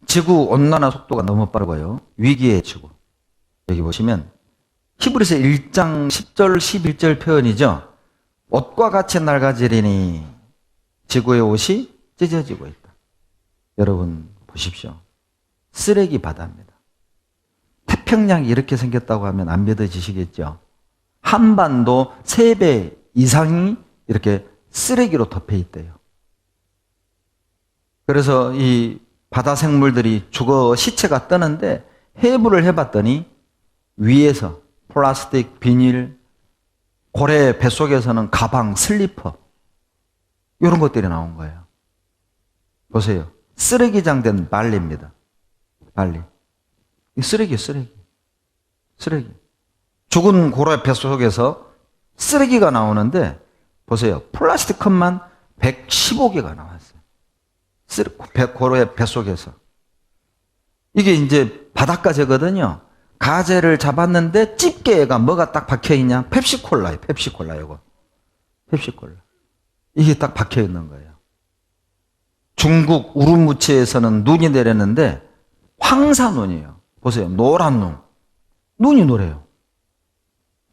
지구 온난화 속도가 너무 빠르고요. 위기의 지구. 여기 보시면 히브리서 1장 10절 11절 표현이죠. 옷과 같이 낡아지리니 지구의 옷이 찢어지고 있다. 여러분 보십시오. 쓰레기 바다입니다. 태평양이 이렇게 생겼다고 하면 안 믿어지시겠죠. 한반도 3배 이상이 이렇게 쓰레기로 덮여 있대요. 그래서 이 바다 생물들이 죽어 시체가 뜨는데 해부를 해봤더니 위에서 플라스틱, 비닐, 고래 뱃속에서는 가방, 슬리퍼 이런 것들이 나온 거예요. 보세요. 쓰레기장 된 발리입니다. 발리. 이 쓰레기. 죽은 고래 뱃속에서 쓰레기가 나오는데 보세요. 플라스틱 컵만 115개가 나왔어요. 고래 뱃속에서. 이게 이제 바닷가재거든요. 가재를 잡았는데 집게가 뭐가 딱 박혀있냐? 펩시콜라예요. 펩시콜라 이거. 펩시콜라. 이게 딱 박혀있는 거예요. 중국 우루무치에서는 눈이 내렸는데 황사눈이에요. 보세요. 노란 눈. 눈이 노래요.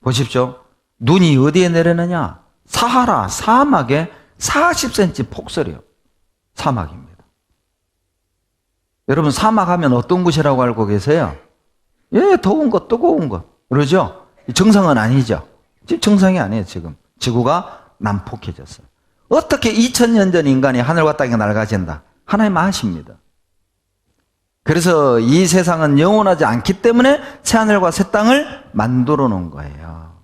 보십시오. 눈이 어디에 내리느냐? 사하라 사막에 40cm 폭설이요. 사막입니다. 여러분 사막 하면 어떤 곳이라고 알고 계세요? 예, 더운 거, 뜨거운 거. 그러죠? 정상은 아니죠. 지금 정상이 아니에요, 지금. 지구가 난폭해졌어요. 어떻게 2000년 전 인간이 하늘과 땅에 낡아진다? 하나님 아십니다. 그래서 이 세상은 영원하지 않기 때문에 새하늘과 새 땅을 만들어 놓은 거예요.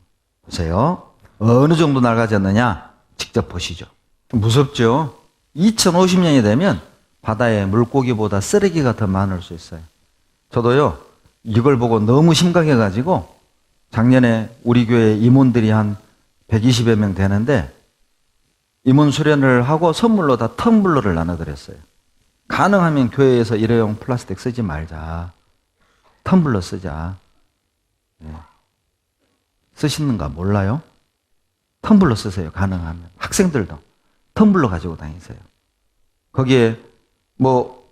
보세요. 어느 정도 낡아졌느냐? 직접 보시죠. 무섭죠? 2050년이 되면 바다에 물고기보다 쓰레기가 더 많을 수 있어요. 저도요, 이걸 보고 너무 심각해가지고 작년에 우리 교회 임원들이 한 120여 명 되는데 임원 수련을 하고 선물로 다 텀블러를 나눠드렸어요. 가능하면 교회에서 일회용 플라스틱 쓰지 말자. 텀블러 쓰자. 네. 쓰시는가 몰라요? 텀블러 쓰세요. 가능하면. 학생들도 텀블러 가지고 다니세요. 거기에 뭐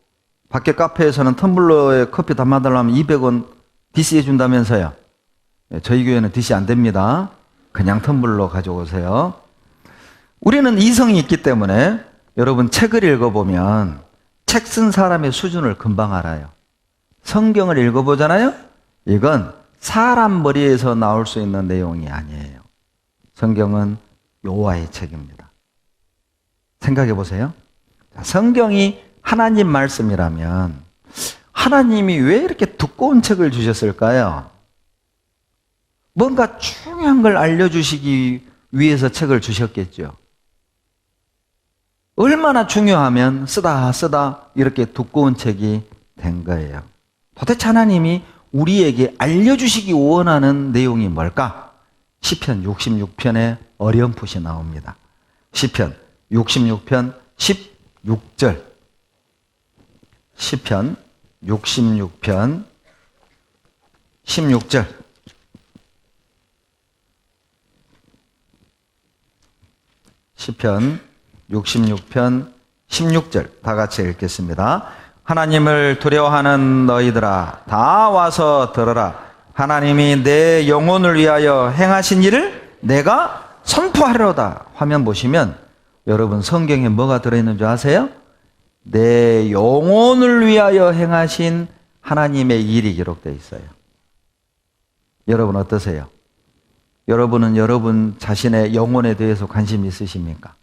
밖에 카페에서는 텀블러에 커피 담아달라면 200원 DC 해준다면서요. 네, 저희 교회는 DC 안 됩니다. 그냥 텀블러 가져오세요. 우리는 이성이 있기 때문에 여러분 책을 읽어보면 책 쓴 사람의 수준을 금방 알아요. 성경을 읽어보잖아요. 이건 사람 머리에서 나올 수 있는 내용이 아니에요. 성경은 여호와의 책입니다. 생각해 보세요. 성경이 하나님 말씀이라면 하나님이 왜 이렇게 두꺼운 책을 주셨을까요? 뭔가 중요한 걸 알려주시기 위해서 책을 주셨겠죠. 얼마나 중요하면 쓰다 이렇게 두꺼운 책이 된 거예요. 도대체 하나님이 우리에게 알려주시기 원하는 내용이 뭘까? 시편 66편에 어렴풋이 나옵니다. 시편 66편 16절. 시편 66편 16절. 시편 66편 16절 다 같이 읽겠습니다. 하나님을 두려워하는 너희들아 다 와서 들어라. 하나님이 내 영혼을 위하여 행하신 일을 내가 선포하리로다. 화면 보시면 여러분 성경에 뭐가 들어있는 줄 아세요? 내 영혼을 위하여 행하신 하나님의 일이 기록되어 있어요. 여러분 어떠세요? 여러분은 여러분 자신의 영혼에 대해서 관심이 있으십니까?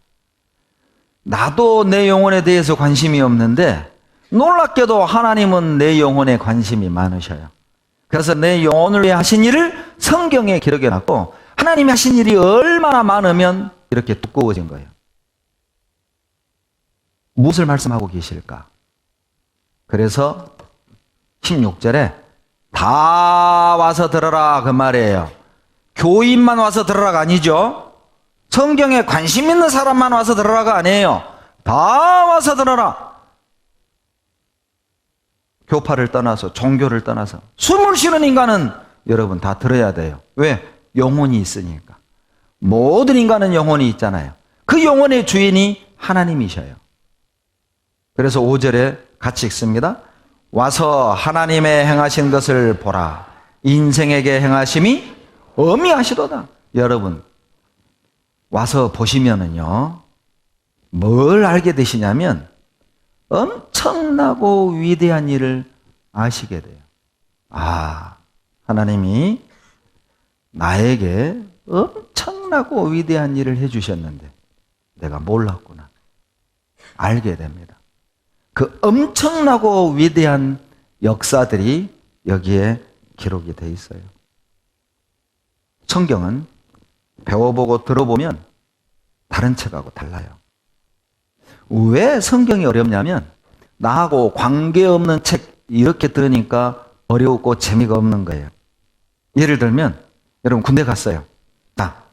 나도 내 영혼에 대해서 관심이 없는데 놀랍게도 하나님은 내 영혼에 관심이 많으셔요. 그래서 내 영혼을 위해 하신 일을 성경에 기록해 놨고 하나님이 하신 일이 얼마나 많으면 이렇게 두꺼워진 거예요. 무엇을 말씀하고 계실까? 그래서 16절에 다 와서 들어라 그 말이에요. 교인만 와서 들어라가 아니죠. 성경에 관심 있는 사람만 와서 들어라가 아니에요. 다 와서 들어라. 교파를 떠나서 종교를 떠나서 숨을 쉬는 인간은 여러분 다 들어야 돼요. 왜? 영혼이 있으니까. 모든 인간은 영혼이 있잖아요. 그 영혼의 주인이 하나님이셔요. 그래서 5절에 같이 읽습니다. 와서 하나님의 행하신 것을 보라. 인생에게 행하심이 어미하시도다. 여러분 와서 보시면은요 뭘 알게 되시냐면 엄청나고 위대한 일을 아시게 돼요. 아, 하나님이 나에게 엄청나고 위대한 일을 해주셨는데 내가 몰랐구나. 알게 됩니다. 그 엄청나고 위대한 역사들이 여기에 기록이 돼 있어요. 성경은 배워보고 들어보면 다른 책하고 달라요. 왜 성경이 어렵냐면 나하고 관계없는 책 이렇게 들으니까 어려웠고 재미가 없는 거예요. 예를 들면 여러분 군대 갔어요. 자,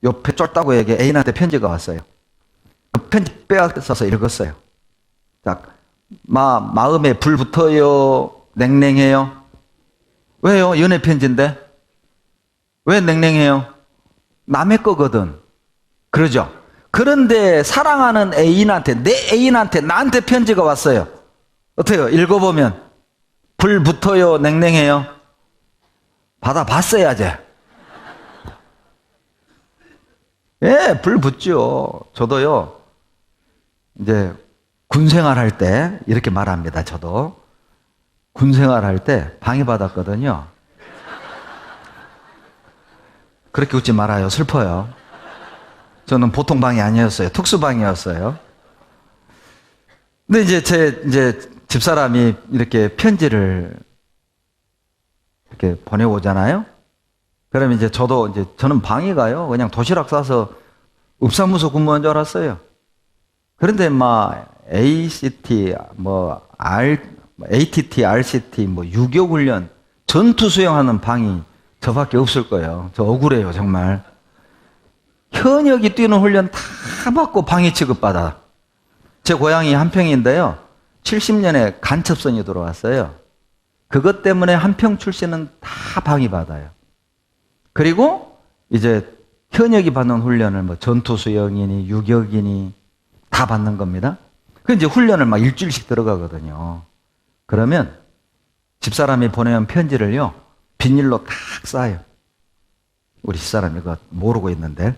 옆에 쫄따구에게 애인한테 편지가 왔어요. 그 편지 빼앗아서 읽었어요. 자, 마음에 불 붙어요? 냉랭해요? 왜요? 연애 편지인데? 왜 냉랭해요? 남의 거거든. 그러죠? 그런데 사랑하는 애인한테, 내 애인한테 나한테 편지가 왔어요. 어때요? 읽어보면 불 붙어요? 냉랭해요? 받아봤어야지. 예, 불 붙죠. 저도요, 이제 군생활 할 때 이렇게 말합니다. 저도 군생활 할 때 방해받았거든요. 그렇게 웃지 말아요. 슬퍼요. 저는 보통 방이 아니었어요. 특수방이었어요. 근데 이제 집사람이 이렇게 편지를 이렇게 보내오잖아요. 그러면 이제 저는 방위가요. 그냥 도시락 싸서 읍사무소 근무한 줄 알았어요. 그런데 ACT, ATT, RCT, 6.25 훈련, 전투 수행하는 방이 저밖에 없을 거예요. 저 억울해요, 정말. 현역이 뛰는 훈련 다 받고 방위 취급받아. 제 고향이 한평인데요. 70년에 간첩선이 들어왔어요. 그것 때문에 한평 출신은 다 방위 받아요. 그리고 이제 현역이 받는 훈련을 전투 수영이니 유격이니 다 받는 겁니다. 그 이제 훈련을 일주일씩 들어가거든요. 그러면 집사람이 보내온 편지를요, 비닐로 탁 싸요. 우리 집사람이 그거 모르고 있는데.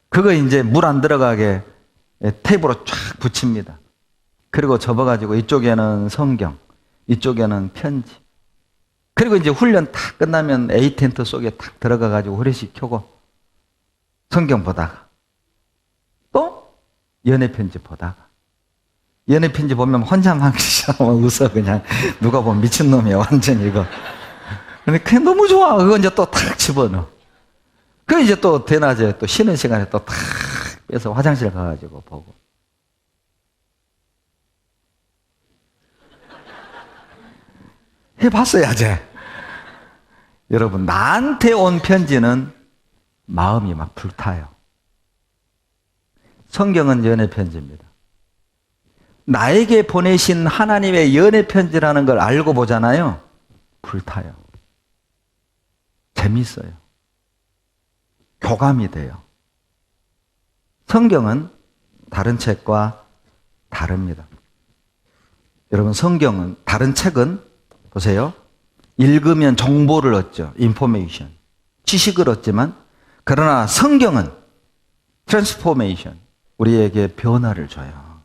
그거 이제 물 안 들어가게 테이프로 쫙 붙입니다. 그리고 접어가지고 이쪽에는 성경, 이쪽에는 편지. 그리고 이제 훈련 탁 끝나면 A 텐트 속에 탁 들어가가지고 후레쉬 켜고 성경 보다가 또 연애 편지 보다가 연애 편지 보면 혼자만 웃어 그냥 누가 보면 미친놈이야 완전 이거. 근데 그게 너무 좋아. 그거 이제 또 탁 집어넣어. 그 이제 또 대낮에 또 쉬는 시간에 또 탁 빼서 화장실 가가지고 보고. 해봤어야지. 여러분, 나한테 온 편지는 마음이 막 불타요. 성경은 연애 편지입니다. 나에게 보내신 하나님의 연애 편지라는 걸 알고 보잖아요. 불타요. 재밌어요. 교감이 돼요. 성경은 다른 책과 다릅니다. 여러분, 성경은, 다른 책은 보세요. 읽으면 정보를 얻죠. 인포메이션. 지식을 얻지만, 그러나 성경은 트랜스포메이션. 우리에게 변화를 줘요.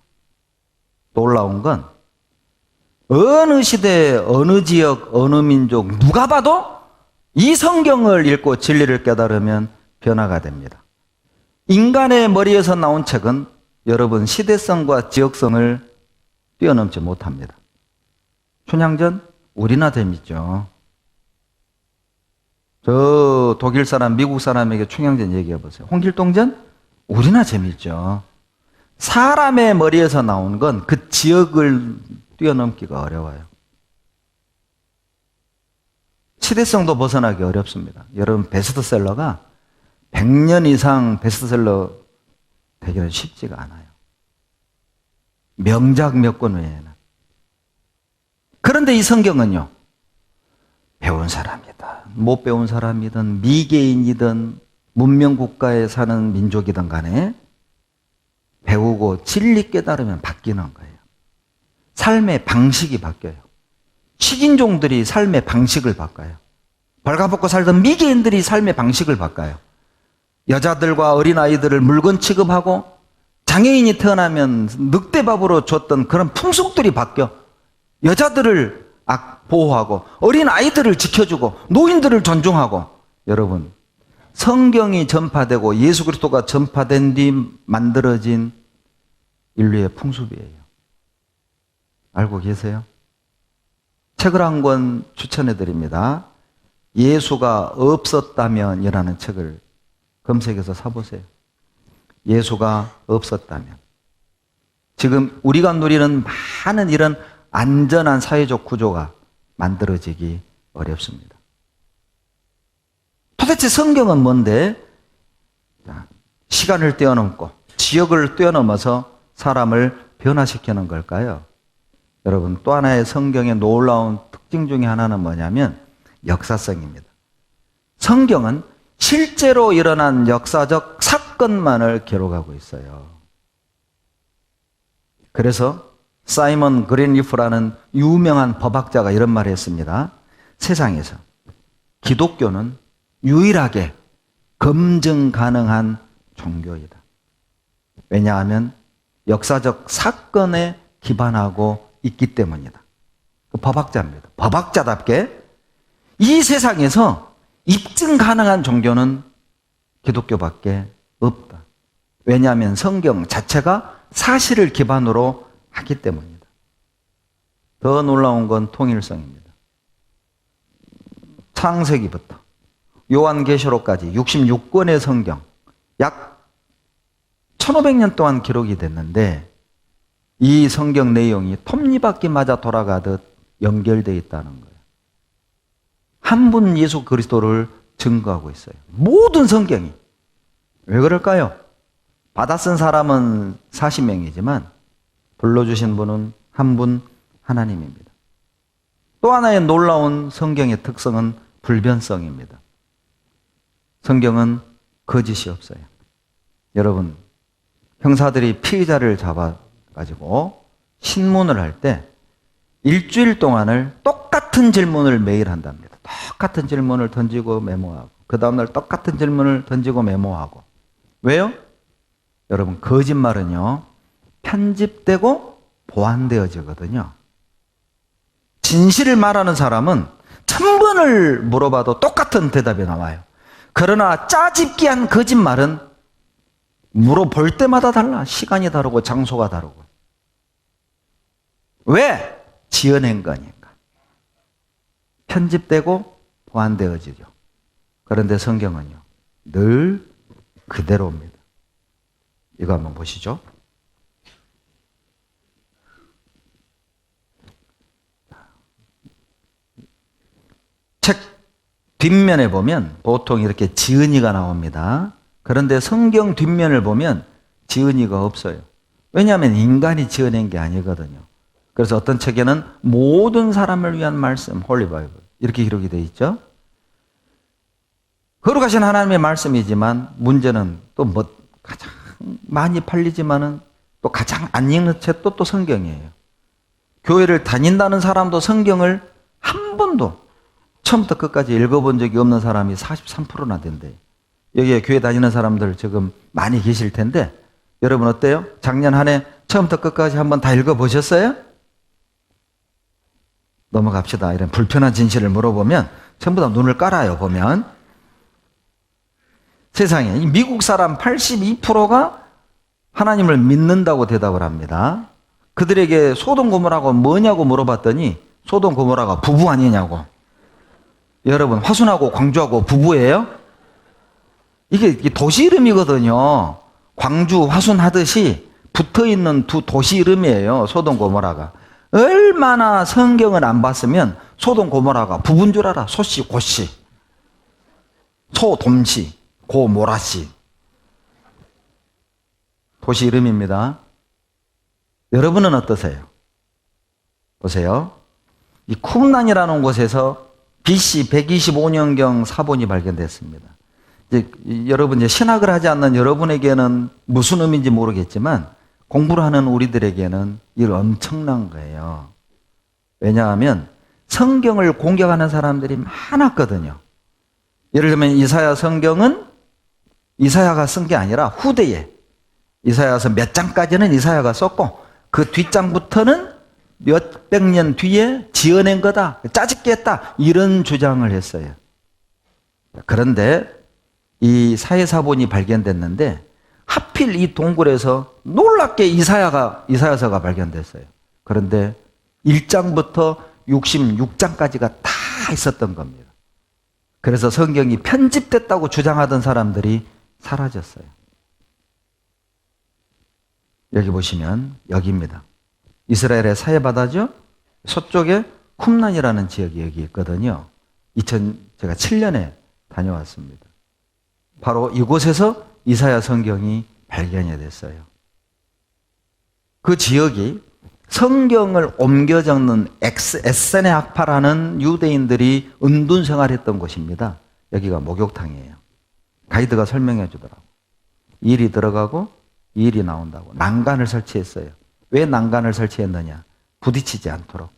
놀라운 건 어느 시대, 어느 지역, 어느 민족, 누가 봐도 이 성경을 읽고 진리를 깨달으면 변화가 됩니다. 인간의 머리에서 나온 책은 여러분 시대성과 지역성을 뛰어넘지 못합니다. 춘향전 우리나 재밌죠. 저 독일 사람, 미국 사람에게 춘향전 얘기해 보세요. 홍길동전 우리나 재밌죠. 사람의 머리에서 나온 건 그 지역을 뛰어넘기가 어려워요. 시대성도 벗어나기 어렵습니다. 여러분, 베스트셀러가 100년 이상 베스트셀러 되기는 쉽지가 않아요. 명작 몇 권 외에는. 그런데 이 성경은요, 배운 사람이든 못 배운 사람이든 미개인이든 문명국가에 사는 민족이든 간에 배우고 진리 깨달으면 바뀌는 거예요. 삶의 방식이 바뀌어요. 식인종들이 삶의 방식을 바꿔요. 벌가벗고 살던 미개인들이 삶의 방식을 바꿔요. 여자들과 어린아이들을 물건 취급하고 장애인이 태어나면 늑대밥으로 줬던 그런 풍속들이 바뀌어. 여자들을 보호하고 어린아이들을 지켜주고 노인들을 존중하고. 여러분, 성경이 전파되고 예수 그리스도가 전파된 뒤 만들어진 인류의 풍습이에요. 알고 계세요? 책을 한 권 추천해 드립니다. 예수가 없었다면이라는 책을 검색해서 사보세요. 예수가 없었다면. 지금 우리가 누리는 많은 이런 안전한 사회적 구조가 만들어지기 어렵습니다. 도대체 성경은 뭔데? 시간을 뛰어넘고 지역을 뛰어넘어서 사람을 변화시키는 걸까요? 여러분, 또 하나의 성경의 놀라운 특징 중에 하나는 뭐냐면 역사성입니다. 성경은 실제로 일어난 역사적 사건만을 기록하고 있어요. 그래서 사이먼 그린리프라는 유명한 법학자가 이런 말을 했습니다. 세상에서 기독교는 유일하게 검증 가능한 종교이다. 왜냐하면 역사적 사건에 기반하고 있기 때문이다. 그 법학자입니다. 법학자답게 이 세상에서 입증 가능한 종교는 기독교밖에 없다. 왜냐하면 성경 자체가 사실을 기반으로 하기 때문이다. 더 놀라운 건 통일성입니다. 창세기부터 요한계시록까지 66권의 성경, 약 1500년 동안 기록이 됐는데 이 성경 내용이 톱니바퀴 맞아 돌아가듯 연결되어 있다는 거예요. 한 분 예수 그리스도를 증거하고 있어요. 모든 성경이. 왜 그럴까요? 받아 쓴 사람은 40명이지만 불러주신 분은 한 분 하나님입니다. 또 하나의 놀라운 성경의 특성은 불변성입니다. 성경은 거짓이 없어요. 여러분, 형사들이 피의자를 잡아가지고 신문을 할 때 일주일 동안을 똑같은 질문을 매일 한답니다. 똑같은 질문을 던지고 메모하고 그 다음날 똑같은 질문을 던지고 메모하고. 왜요? 여러분, 거짓말은요 편집되고 보완되어지거든요. 진실을 말하는 사람은 1000번을 물어봐도 똑같은 대답이 나와요. 그러나 짜집기한 거짓말은 물어볼 때마다 달라. 시간이 다르고 장소가 다르고. 왜? 지어낸 거니까. 편집되고 보완되어지죠. 그런데 성경은요 늘 그대로입니다. 이거 한번 보시죠. 책 뒷면에 보면 보통 이렇게 지은이가 나옵니다. 그런데 성경 뒷면을 보면 지은이가 없어요. 왜냐하면 인간이 지어낸 게 아니거든요. 그래서 어떤 책에는 모든 사람을 위한 말씀, 홀리 바이블 이렇게 기록이 되어 있죠. 거룩하신 하나님의 말씀이지만 문제는 또 뭐 가장 많이 팔리지만은 또 가장 안 읽는 책도 또 성경이에요. 교회를 다닌다는 사람도 성경을 한 번도 처음부터 끝까지 읽어본 적이 없는 사람이 43%나 된대요. 여기에 교회 다니는 사람들 지금 많이 계실 텐데 여러분 어때요? 작년 한 해 처음부터 끝까지 한번 다 읽어보셨어요? 넘어갑시다. 이런 불편한 진실을 물어보면 전부 다 눈을 깔아요. 보면 세상에 미국 사람 82%가 하나님을 믿는다고 대답을 합니다. 그들에게 소돔 고모라가 뭐냐고 물어봤더니 소돔 고모라가 부부 아니냐고. 여러분, 화순하고 광주하고 부부예요? 이게 도시 이름이거든요. 광주, 화순 하듯이 붙어있는 두 도시 이름이에요. 소돔 고모라가. 얼마나 성경을 안 봤으면 소돔 고모라가 부부인 줄 알아. 소씨, 고씨. 소돔씨, 고모라씨. 도시 이름입니다. 여러분은 어떠세요? 보세요. 이 쿰란이라는 곳에서 BC 125년경 사본이 발견됐습니다. 이제 여러분 이제 신학을 하지 않는 여러분에게는 무슨 의미인지 모르겠지만 공부를 하는 우리들에게는 이게 엄청난 거예요. 왜냐하면 성경을 공격하는 사람들이 많았거든요. 예를 들면 이사야 성경은 이사야가 쓴 게 아니라 후대에 이사야서 몇 장까지는 이사야가 썼고 그 뒷장부터는 몇백 년 뒤에 지어낸 거다. 짜집기 했다. 이런 주장을 했어요. 그런데 이 사해사본이 발견됐는데 하필 이 동굴에서 놀랍게 이사야서가 발견됐어요. 그런데 1장부터 66장까지가 다 있었던 겁니다. 그래서 성경이 편집됐다고 주장하던 사람들이 사라졌어요. 여기 보시면 여기입니다. 이스라엘의 사해바다죠. 서쪽에 쿰란이라는 지역이 여기 있거든요. 제가 7년에 다녀왔습니다. 바로 이곳에서 이사야 성경이 발견이 됐어요. 그 지역이 성경을 옮겨 적는 에세네 학파라는 유대인들이 은둔 생활했던 곳입니다. 여기가 목욕탕이에요. 가이드가 설명해 주더라고. 이 일이 들어가고 이 일이 나온다고. 난간을 설치했어요. 왜 난간을 설치했느냐? 부딪히지 않도록.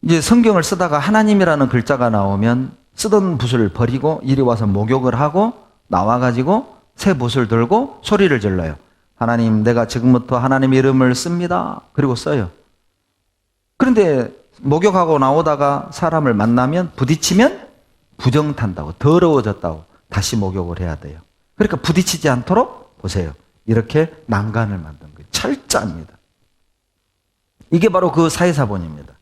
이제 성경을 쓰다가 하나님이라는 글자가 나오면 쓰던 붓을 버리고 이리 와서 목욕을 하고 나와가지고 새 붓을 들고 소리를 질러요. 하나님, 내가 지금부터 하나님 이름을 씁니다. 그리고 써요. 그런데 목욕하고 나오다가 사람을 만나면 부딪히면 부정탄다고, 더러워졌다고 다시 목욕을 해야 돼요. 그러니까 부딪히지 않도록 보세요. 이렇게 난간을 만든 거예요. 철저합니다. 이게 바로 그 사해사본입니다.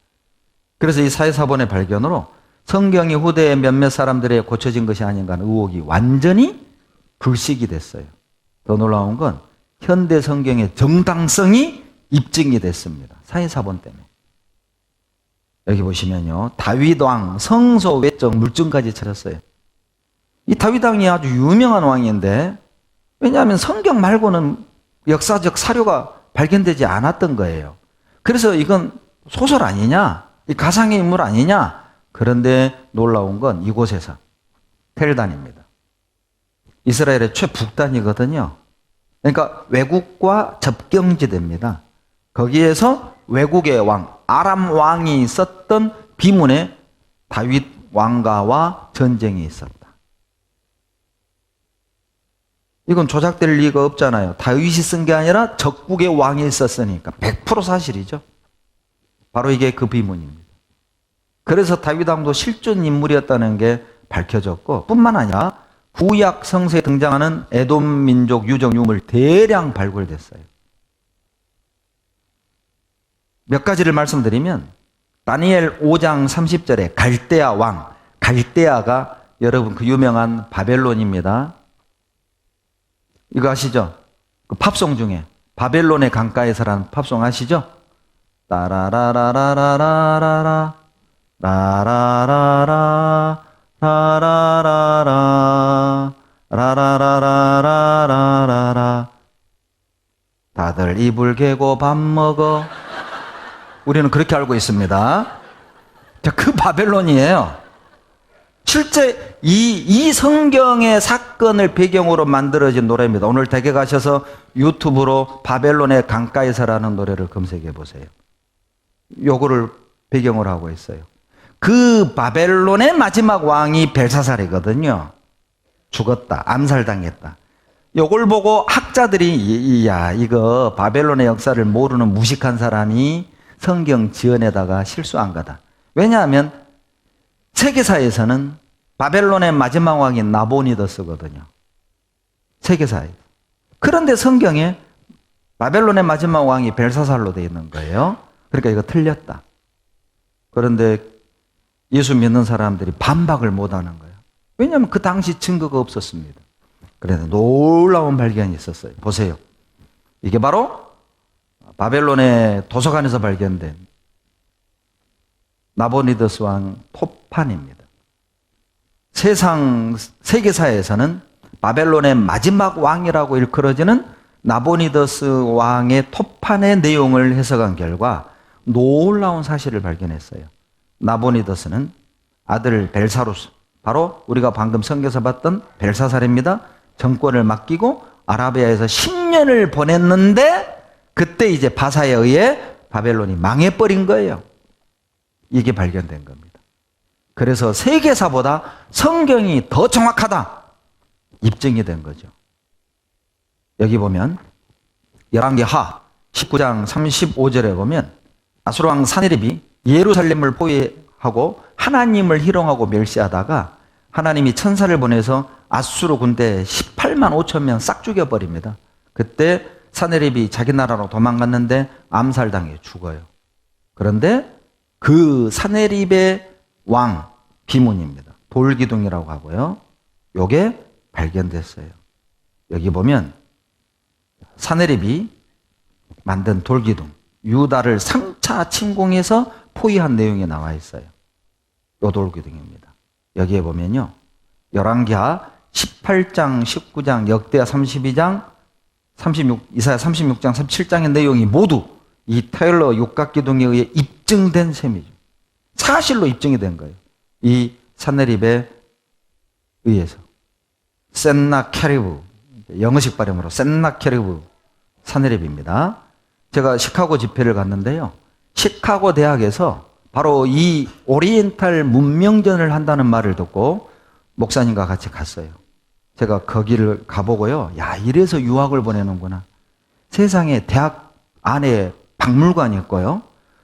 그래서 이 사해사본의 발견으로 성경이 후대에 몇몇 사람들에 고쳐진 것이 아닌가 하는 의혹이 완전히 불식이 됐어요. 더 놀라운 건 현대 성경의 정당성이 입증이 됐습니다. 사해사본 때문에. 여기 보시면요. 다윗 왕 성소 외적 물증까지 찾았어요. 이 다윗 왕이 아주 유명한 왕인데 왜냐하면 성경 말고는 역사적 사료가 발견되지 않았던 거예요. 그래서 이건 소설 아니냐? 이 가상의 인물 아니냐? 그런데 놀라운 건 이곳에서 텔단입니다. 이스라엘의 최북단이거든요. 그러니까 외국과 접경지대입니다. 거기에서 외국의 왕, 아람 왕이 썼던 비문에 다윗 왕가와 전쟁이 있었다. 이건 조작될 리가 없잖아요. 다윗이 쓴 게 아니라 적국의 왕이 썼으니까 100% 사실이죠. 바로 이게 그 비문입니다. 그래서 다윗 왕도 실존 인물이었다는 게 밝혀졌고 뿐만 아니라 구약 성서에 등장하는 에돔 민족 유적 유물 대량 발굴됐어요. 몇 가지를 말씀드리면 다니엘 5장 30절에 갈대아 왕, 갈대아가 여러분 그 유명한 바벨론입니다. 이거 아시죠? 그 팝송 중에 바벨론의 강가에서라는 팝송 아시죠? 따라라라라라라라 라라라라 라라라라 라라라라라라라 다들 이불 개고 밥 먹어. 우리는 그렇게 알고 있습니다. 자, 그 바벨론이에요. 실제 이 성경의 사건을 배경으로 만들어진 노래입니다. 오늘 댁에 가셔서 유튜브로 바벨론의 강가에서라는 노래를 검색해 보세요. 요거를 배경으로 하고 있어요. 그 바벨론의 마지막 왕이 벨사살이거든요. 죽었다. 암살당했다. 요걸 보고 학자들이 야 이거 바벨론의 역사를 모르는 무식한 사람이 성경 지연에다가 실수한 거다. 왜냐하면 세계사에서는 바벨론의 마지막 왕인 나보니더스거든요. 세계사에. 그런데 성경에 바벨론의 마지막 왕이 벨사살로 되어 있는 거예요. 그러니까 이거 틀렸다. 그런데 예수 믿는 사람들이 반박을 못하는 거예요. 왜냐하면 그 당시 증거가 없었습니다. 그래서 놀라운 발견이 있었어요. 보세요. 이게 바로 바벨론의 도서관에서 발견된 나보니더스 왕 토판입니다. 세계사에서는 바벨론의 마지막 왕이라고 일컬어지는 나보니더스 왕의 토판의 내용을 해석한 결과 놀라운 사실을 발견했어요. 나보니더스는 아들 벨사루스, 바로 우리가 방금 성경에서 봤던 벨사살입니다. 정권을 맡기고 아라비아에서 10년을 보냈는데 그때 이제 바사에 의해 바벨론이 망해버린 거예요. 이게 발견된 겁니다. 그래서 세계사보다 성경이 더 정확하다. 입증이 된 거죠. 여기 보면 열왕기하 19장 35절에 보면 아수르왕 사네립이 예루살렘을 포위하고 하나님을 희롱하고 멸시하다가 하나님이 천사를 보내서 아수르 군대 18만 5천 명 싹 죽여버립니다. 그때 사네립이 자기 나라로 도망갔는데 암살당해 죽어요. 그런데 그 사네립의 왕 비문입니다. 돌기둥이라고 하고요. 요게 발견됐어요. 여기 보면 사네립이 만든 돌기둥, 유다를 3차 침공해서 포위한 내용이 나와 있어요. 요 돌기둥입니다. 여기에 보면요. 열왕기하 18장, 19장, 역대하 32장, 이사야 36장, 37장의 내용이 모두 이 테일러 육각기둥에 의해 입증된 셈이죠. 사실로 입증이 된 거예요. 이 사네립에 의해서. 센나케리브, 영어식 발음으로 센나케리브 사네립입니다. 제가 시카고 집회를 갔는데요. 시카고 대학에서 바로 이 오리엔탈 문명전을 한다는 말을 듣고 목사님과 같이 갔어요. 제가 거기를 가보고요. 야, 이래서 유학을 보내는구나. 세상에 대학 안에 박물관이 있고요.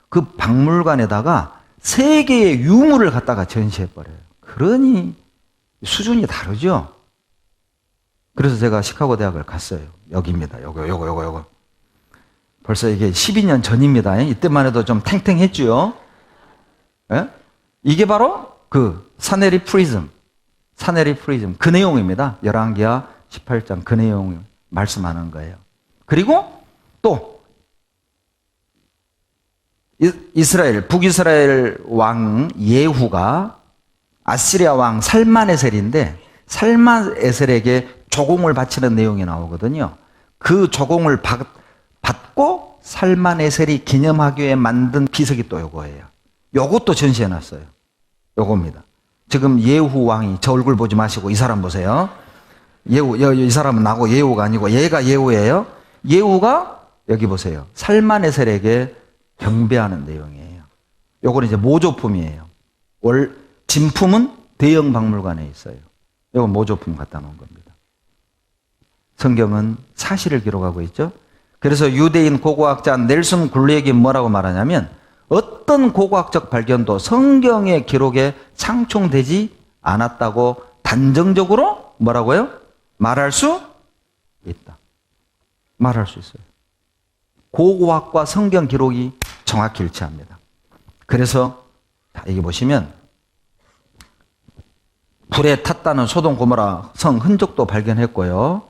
그 박물관에다가 세계의 유물을 갖다가 전시해버려요. 그러니 수준이 다르죠. 그래서 제가 시카고 대학을 갔어요. 여기입니다. 요거. 벌써 이게 12년 전입니다. 이때만 해도 좀 탱탱했죠. 예? 이게 바로 그 사네립 프리즘 그 내용입니다. 열왕기하 18장 그 내용을 말씀하는 거예요. 그리고 또 북이스라엘 왕 예후가 아시리아 왕 살만에셀인데 살만에셀에게 조공을 바치는 내용이 나오거든요. 그 조공을 받고 살만에셀이 기념하기 위해 만든 비석이 또 요거예요. 요것도 전시해놨어요. 요겁니다. 지금 예후 왕이 저 얼굴 보지 마시고 이 사람 보세요. 이 사람은 나고 예후가 아니고 얘가 예후예요. 예후가 여기 보세요. 살만에셀에게 경배하는 내용이에요. 요거는 이제 모조품이에요. 진품은 대형 박물관에 있어요. 요건 모조품 갖다 놓은 겁니다. 성경은 사실을 기록하고 있죠. 그래서 유대인 고고학자 넬슨 굴리에게 뭐라고 말하냐면 어떤 고고학적 발견도 성경의 기록에 상충되지 않았다고 단정적으로 뭐라고요? 말할 수 있다. 말할 수 있어요. 고고학과 성경 기록이 정확히 일치합니다. 그래서 여기 보시면 불에 탔다는 소돔 고모라 성 흔적도 발견했고요.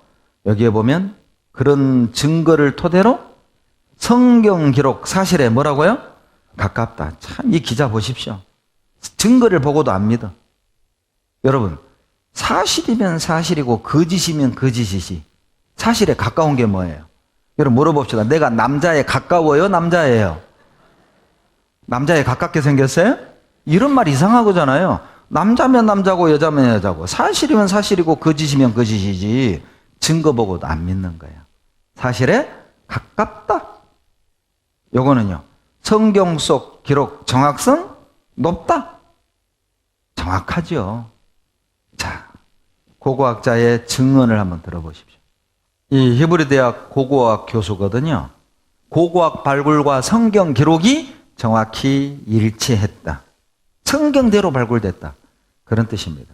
여기에 보면 그런 증거를 토대로 성경 기록 사실에 뭐라고요? 가깝다. 참 이 기자 보십시오. 증거를 보고도 안 믿어. 여러분, 사실이면 사실이고 거짓이면 거짓이지. 사실에 가까운 게 뭐예요? 여러분 물어봅시다. 내가 남자에 가까워요? 남자예요? 남자에 가깝게 생겼어요? 이런 말 이상하고잖아요. 남자면 남자고 여자면 여자고 사실이면 사실이고 거짓이면 거짓이지 증거 보고도 안 믿는 거예요. 사실에 가깝다. 요거는요. 성경 속 기록 정확성 높다. 정확하죠. 자, 고고학자의 증언을 한번 들어보십시오. 이 히브리 대학 고고학 교수거든요. 고고학 발굴과 성경 기록이 정확히 일치했다. 성경대로 발굴됐다. 그런 뜻입니다.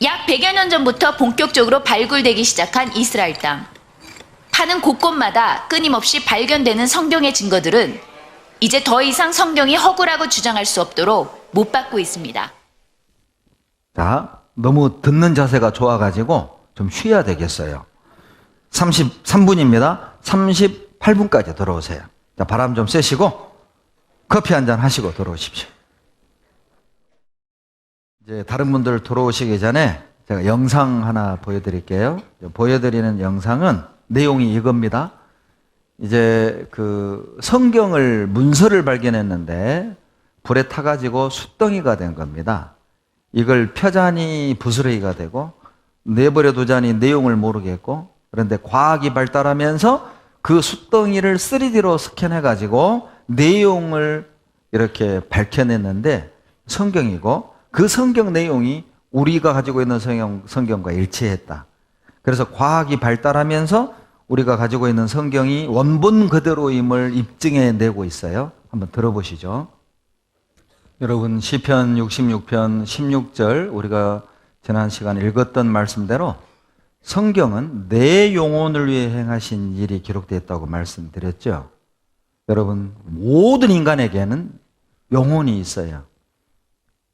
약 100여 년 전부터 본격적으로 발굴되기 시작한 이스라엘 땅. 하는 곳곳마다 끊임없이 발견되는 성경의 증거들은 이제 더 이상 성경이 허구라고 주장할 수 없도록 못 받고 있습니다. 자, 너무 듣는 자세가 좋아가지고 좀 쉬어야 되겠어요. 33분입니다. 38분까지 들어오세요. 자, 바람 좀 쐬시고 커피 한잔 하시고 들어오십시오. 이제 다른 분들 들어오시기 전에 제가 영상 하나 보여드릴게요. 보여드리는 영상은 내용이 이겁니다. 이제 그 성경을 문서를 발견했는데 불에 타가지고 숫덩이가 된 겁니다. 이걸 펴자니 부스러기가 되고 내버려 두자니 내용을 모르겠고, 그런데 과학이 발달하면서 그 숫덩이를 3D로 스캔해가지고 내용을 이렇게 밝혀냈는데 성경이고, 그 성경 내용이 우리가 가지고 있는 성경과 일치했다. 그래서 과학이 발달하면서 우리가 가지고 있는 성경이 원본 그대로임을 입증해내고 있어요. 한번 들어보시죠. 여러분 시편 66편 16절 우리가 지난 시간에 읽었던 말씀대로 성경은 내 영혼을 위해 행하신 일이 기록되어 있다고 말씀드렸죠. 여러분 모든 인간에게는 영혼이 있어요.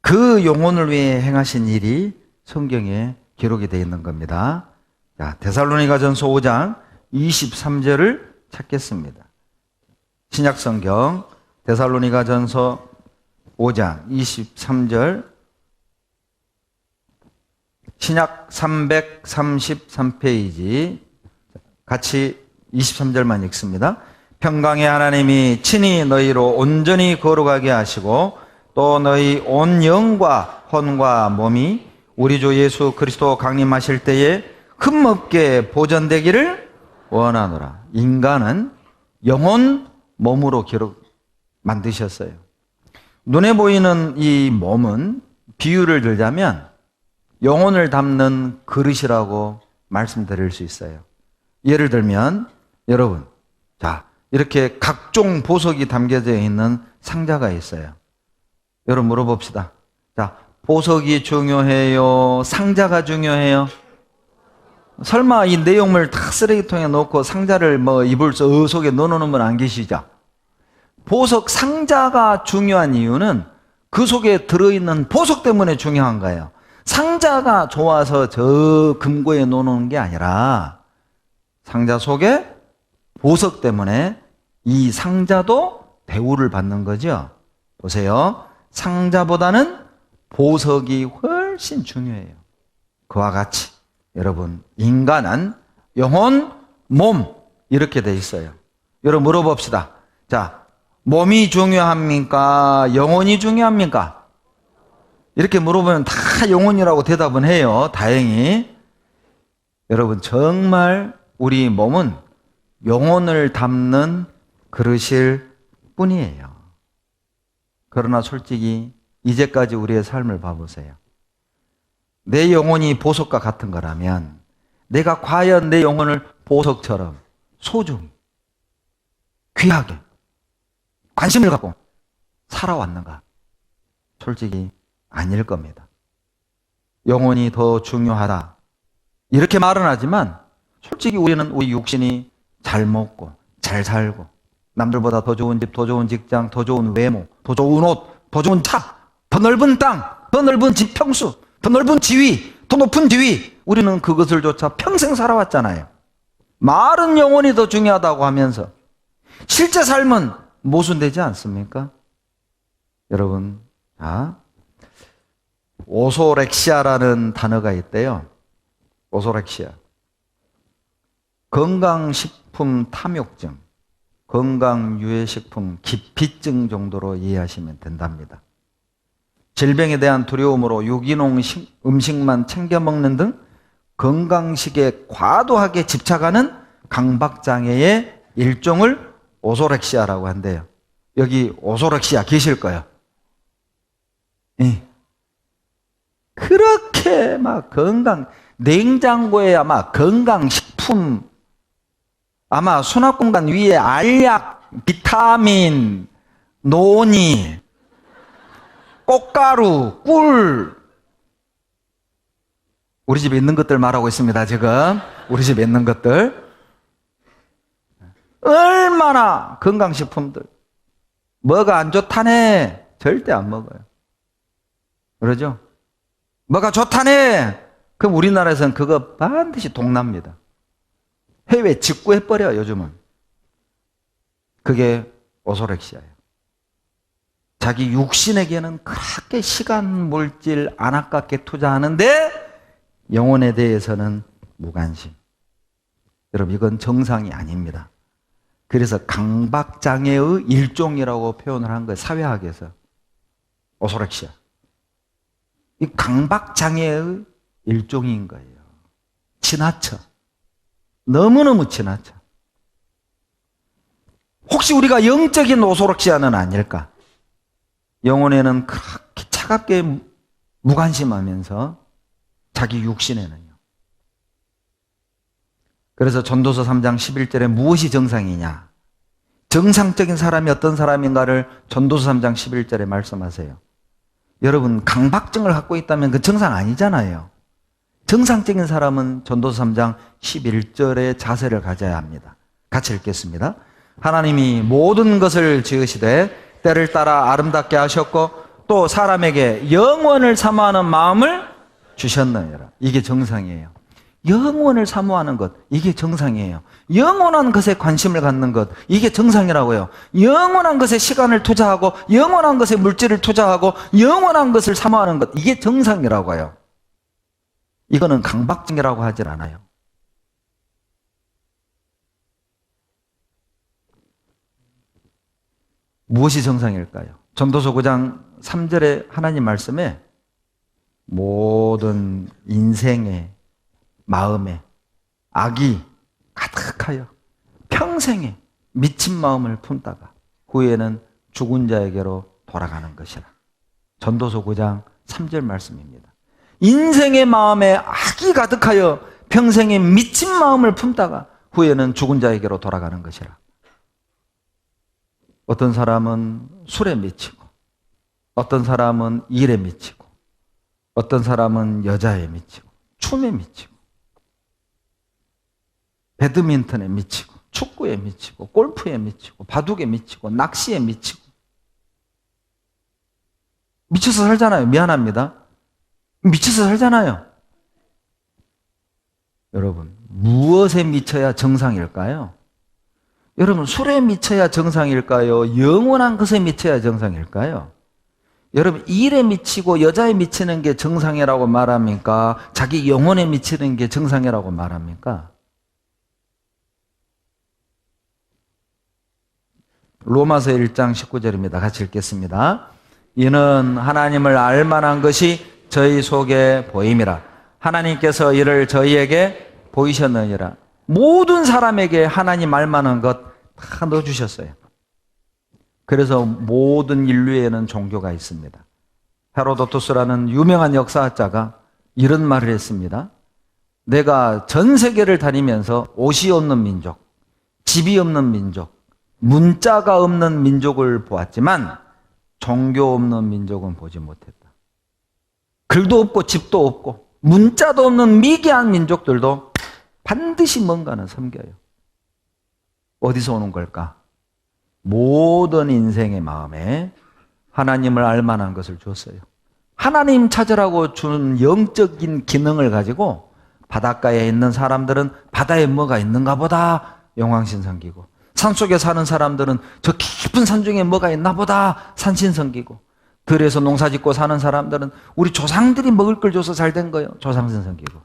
그 영혼을 위해 행하신 일이 성경에 기록이 되어 있는 겁니다. 자, 데살로니가전서 5장 23절을 찾겠습니다. 신약성경 데살로니가전서 5장 23절, 신약 333페이지 같이 23절만 읽습니다. 평강의 하나님이 친히 너희로 온전히 거룩하게 하시고 또 너희 온 영과 혼과 몸이 우리 주 예수 그리스도 강림하실 때에 흠없게 보존되기를 원하노라. 인간은 영혼 몸으로 만드셨어요. 눈에 보이는 이 몸은 비유를 들자면 영혼을 담는 그릇이라고 말씀드릴 수 있어요. 예를 들면 여러분, 자, 이렇게 각종 보석이 담겨져 있는 상자가 있어요. 여러분 물어봅시다. 자, 보석이 중요해요? 상자가 중요해요? 설마 이 내용물 다 쓰레기통에 넣고 상자를 이불 속에 넣어놓는 분 안 계시죠? 보석 상자가 중요한 이유는 그 속에 들어있는 보석 때문에 중요한 거예요. 상자가 좋아서 저 금고에 넣어놓는 게 아니라 상자 속에 보석 때문에 이 상자도 대우를 받는 거죠. 보세요. 상자보다는 보석이 훨씬 중요해요. 그와 같이 여러분 인간은 영혼, 몸 이렇게 돼 있어요. 여러분 물어봅시다. 자, 몸이 중요합니까? 영혼이 중요합니까? 이렇게 물어보면 다 영혼이라고 대답은 해요. 다행히. 여러분 정말 우리 몸은 영혼을 담는 그릇일 뿐이에요. 그러나 솔직히 이제까지 우리의 삶을 봐보세요. 내 영혼이 보석과 같은 거라면 내가 과연 내 영혼을 보석처럼 소중히, 귀하게, 관심을 갖고 살아왔는가? 솔직히 아닐 겁니다. 영혼이 더 중요하다. 이렇게 말은 하지만 솔직히 우리는 우리 육신이 잘 먹고 잘 살고 남들보다 더 좋은 집, 더 좋은 직장, 더 좋은 외모, 더 좋은 옷, 더 좋은 차, 더 넓은 땅, 더 넓은 집 평수, 더 넓은 지위, 더 높은 지위, 우리는 그것을 조차 평생 살아왔잖아요. 말은 영혼이 더 중요하다고 하면서 실제 삶은 모순되지 않습니까? 여러분, 오소렉시아라는 단어가 있대요. 오소렉시아. 건강식품 탐욕증, 건강유해식품 기피증 정도로 이해하시면 된답니다. 질병에 대한 두려움으로 유기농 음식만 챙겨 먹는 등 건강식에 과도하게 집착하는 강박장애의 일종을 오소렉시아라고 한대요. 여기 오소렉시아 계실 거예요. 그렇게 막 냉장고에 아마 건강식품, 아마 수납공간 위에 알약, 비타민, 노니, 꽃가루, 꿀. 우리 집에 있는 것들 말하고 있습니다, 지금. 우리 집에 있는 것들. 얼마나 건강식품들. 뭐가 안 좋다네. 절대 안 먹어요. 그러죠? 뭐가 좋다네. 그럼 우리나라에서는 그거 반드시 동납니다. 해외 직구해버려, 요즘은. 그게 오소렉시아예요. 자기 육신에게는 그렇게 시간, 물질 안 아깝게 투자하는데 영혼에 대해서는 무관심. 여러분 이건 정상이 아닙니다. 그래서 강박장애의 일종이라고 표현을 한 거예요. 사회학에서. 오소렉시아. 이 강박장애의 일종인 거예요. 지나쳐. 너무너무 지나쳐. 혹시 우리가 영적인 오소렉시아는 아닐까? 영혼에는 그렇게 차갑게 무관심하면서 자기 육신에는요. 그래서 전도서 3장 11절에 무엇이 정상이냐? 정상적인 사람이 어떤 사람인가를 전도서 3장 11절에 말씀하세요. 여러분, 강박증을 갖고 있다면 그 정상 아니잖아요. 정상적인 사람은 전도서 3장 11절의 자세를 가져야 합니다. 같이 읽겠습니다. 하나님이 모든 것을 지으시되 때를 따라 아름답게 하셨고 또 사람에게 영원을 사모하는 마음을 주셨느니라. 이게 정상이에요. 영원을 사모하는 것, 이게 정상이에요. 영원한 것에 관심을 갖는 것, 이게 정상이라고요. 영원한 것에 시간을 투자하고 영원한 것에 물질을 투자하고 영원한 것을 사모하는 것, 이게 정상이라고요. 이거는 강박증이라고 하질 않아요. 무엇이 정상일까요? 전도서 9장 3절의 하나님 말씀에 모든 인생의 마음에 악이 가득하여 평생에 미친 마음을 품다가 후에는 죽은 자에게로 돌아가는 것이라. 전도서 9장 3절 말씀입니다. 인생의 마음에 악이 가득하여 평생에 미친 마음을 품다가 후에는 죽은 자에게로 돌아가는 것이라. 어떤 사람은 술에 미치고, 어떤 사람은 일에 미치고, 어떤 사람은 여자에 미치고, 춤에 미치고, 배드민턴에 미치고, 축구에 미치고, 골프에 미치고, 바둑에 미치고, 낚시에 미치고. 미쳐서 살잖아요. 미안합니다. 미쳐서 살잖아요. 여러분, 무엇에 미쳐야 정상일까요? 여러분, 술에 미쳐야 정상일까요? 영원한 것에 미쳐야 정상일까요? 여러분, 일에 미치고 여자에 미치는 게 정상이라고 말합니까? 자기 영혼에 미치는 게 정상이라고 말합니까? 로마서 1장 19절입니다. 같이 읽겠습니다. 이는 하나님을 알 만한 것이 저희 속에 보임이라. 하나님께서 이를 저희에게 보이셨느니라. 모든 사람에게 하나님 알 만한 것 다 넣어주셨어요. 그래서 모든 인류에는 종교가 있습니다. 헤로도토스라는 유명한 역사학자가 이런 말을 했습니다. 내가 전 세계를 다니면서 옷이 없는 민족, 집이 없는 민족, 문자가 없는 민족을 보았지만 종교 없는 민족은 보지 못했다. 글도 없고 집도 없고 문자도 없는 미개한 민족들도 반드시 뭔가는 섬겨요. 어디서 오는 걸까? 모든 인생의 마음에 하나님을 알 만한 것을 줬어요. 하나님 찾으라고 준 영적인 기능을 가지고 바닷가에 있는 사람들은 바다에 뭐가 있는가 보다 용왕신 섬기고, 산속에 사는 사람들은 저 깊은 산중에 뭐가 있나 보다 산신 섬기고, 들에서 농사 짓고 사는 사람들은 우리 조상들이 먹을 걸 줘서 잘 된 거예요. 조상신 섬기고.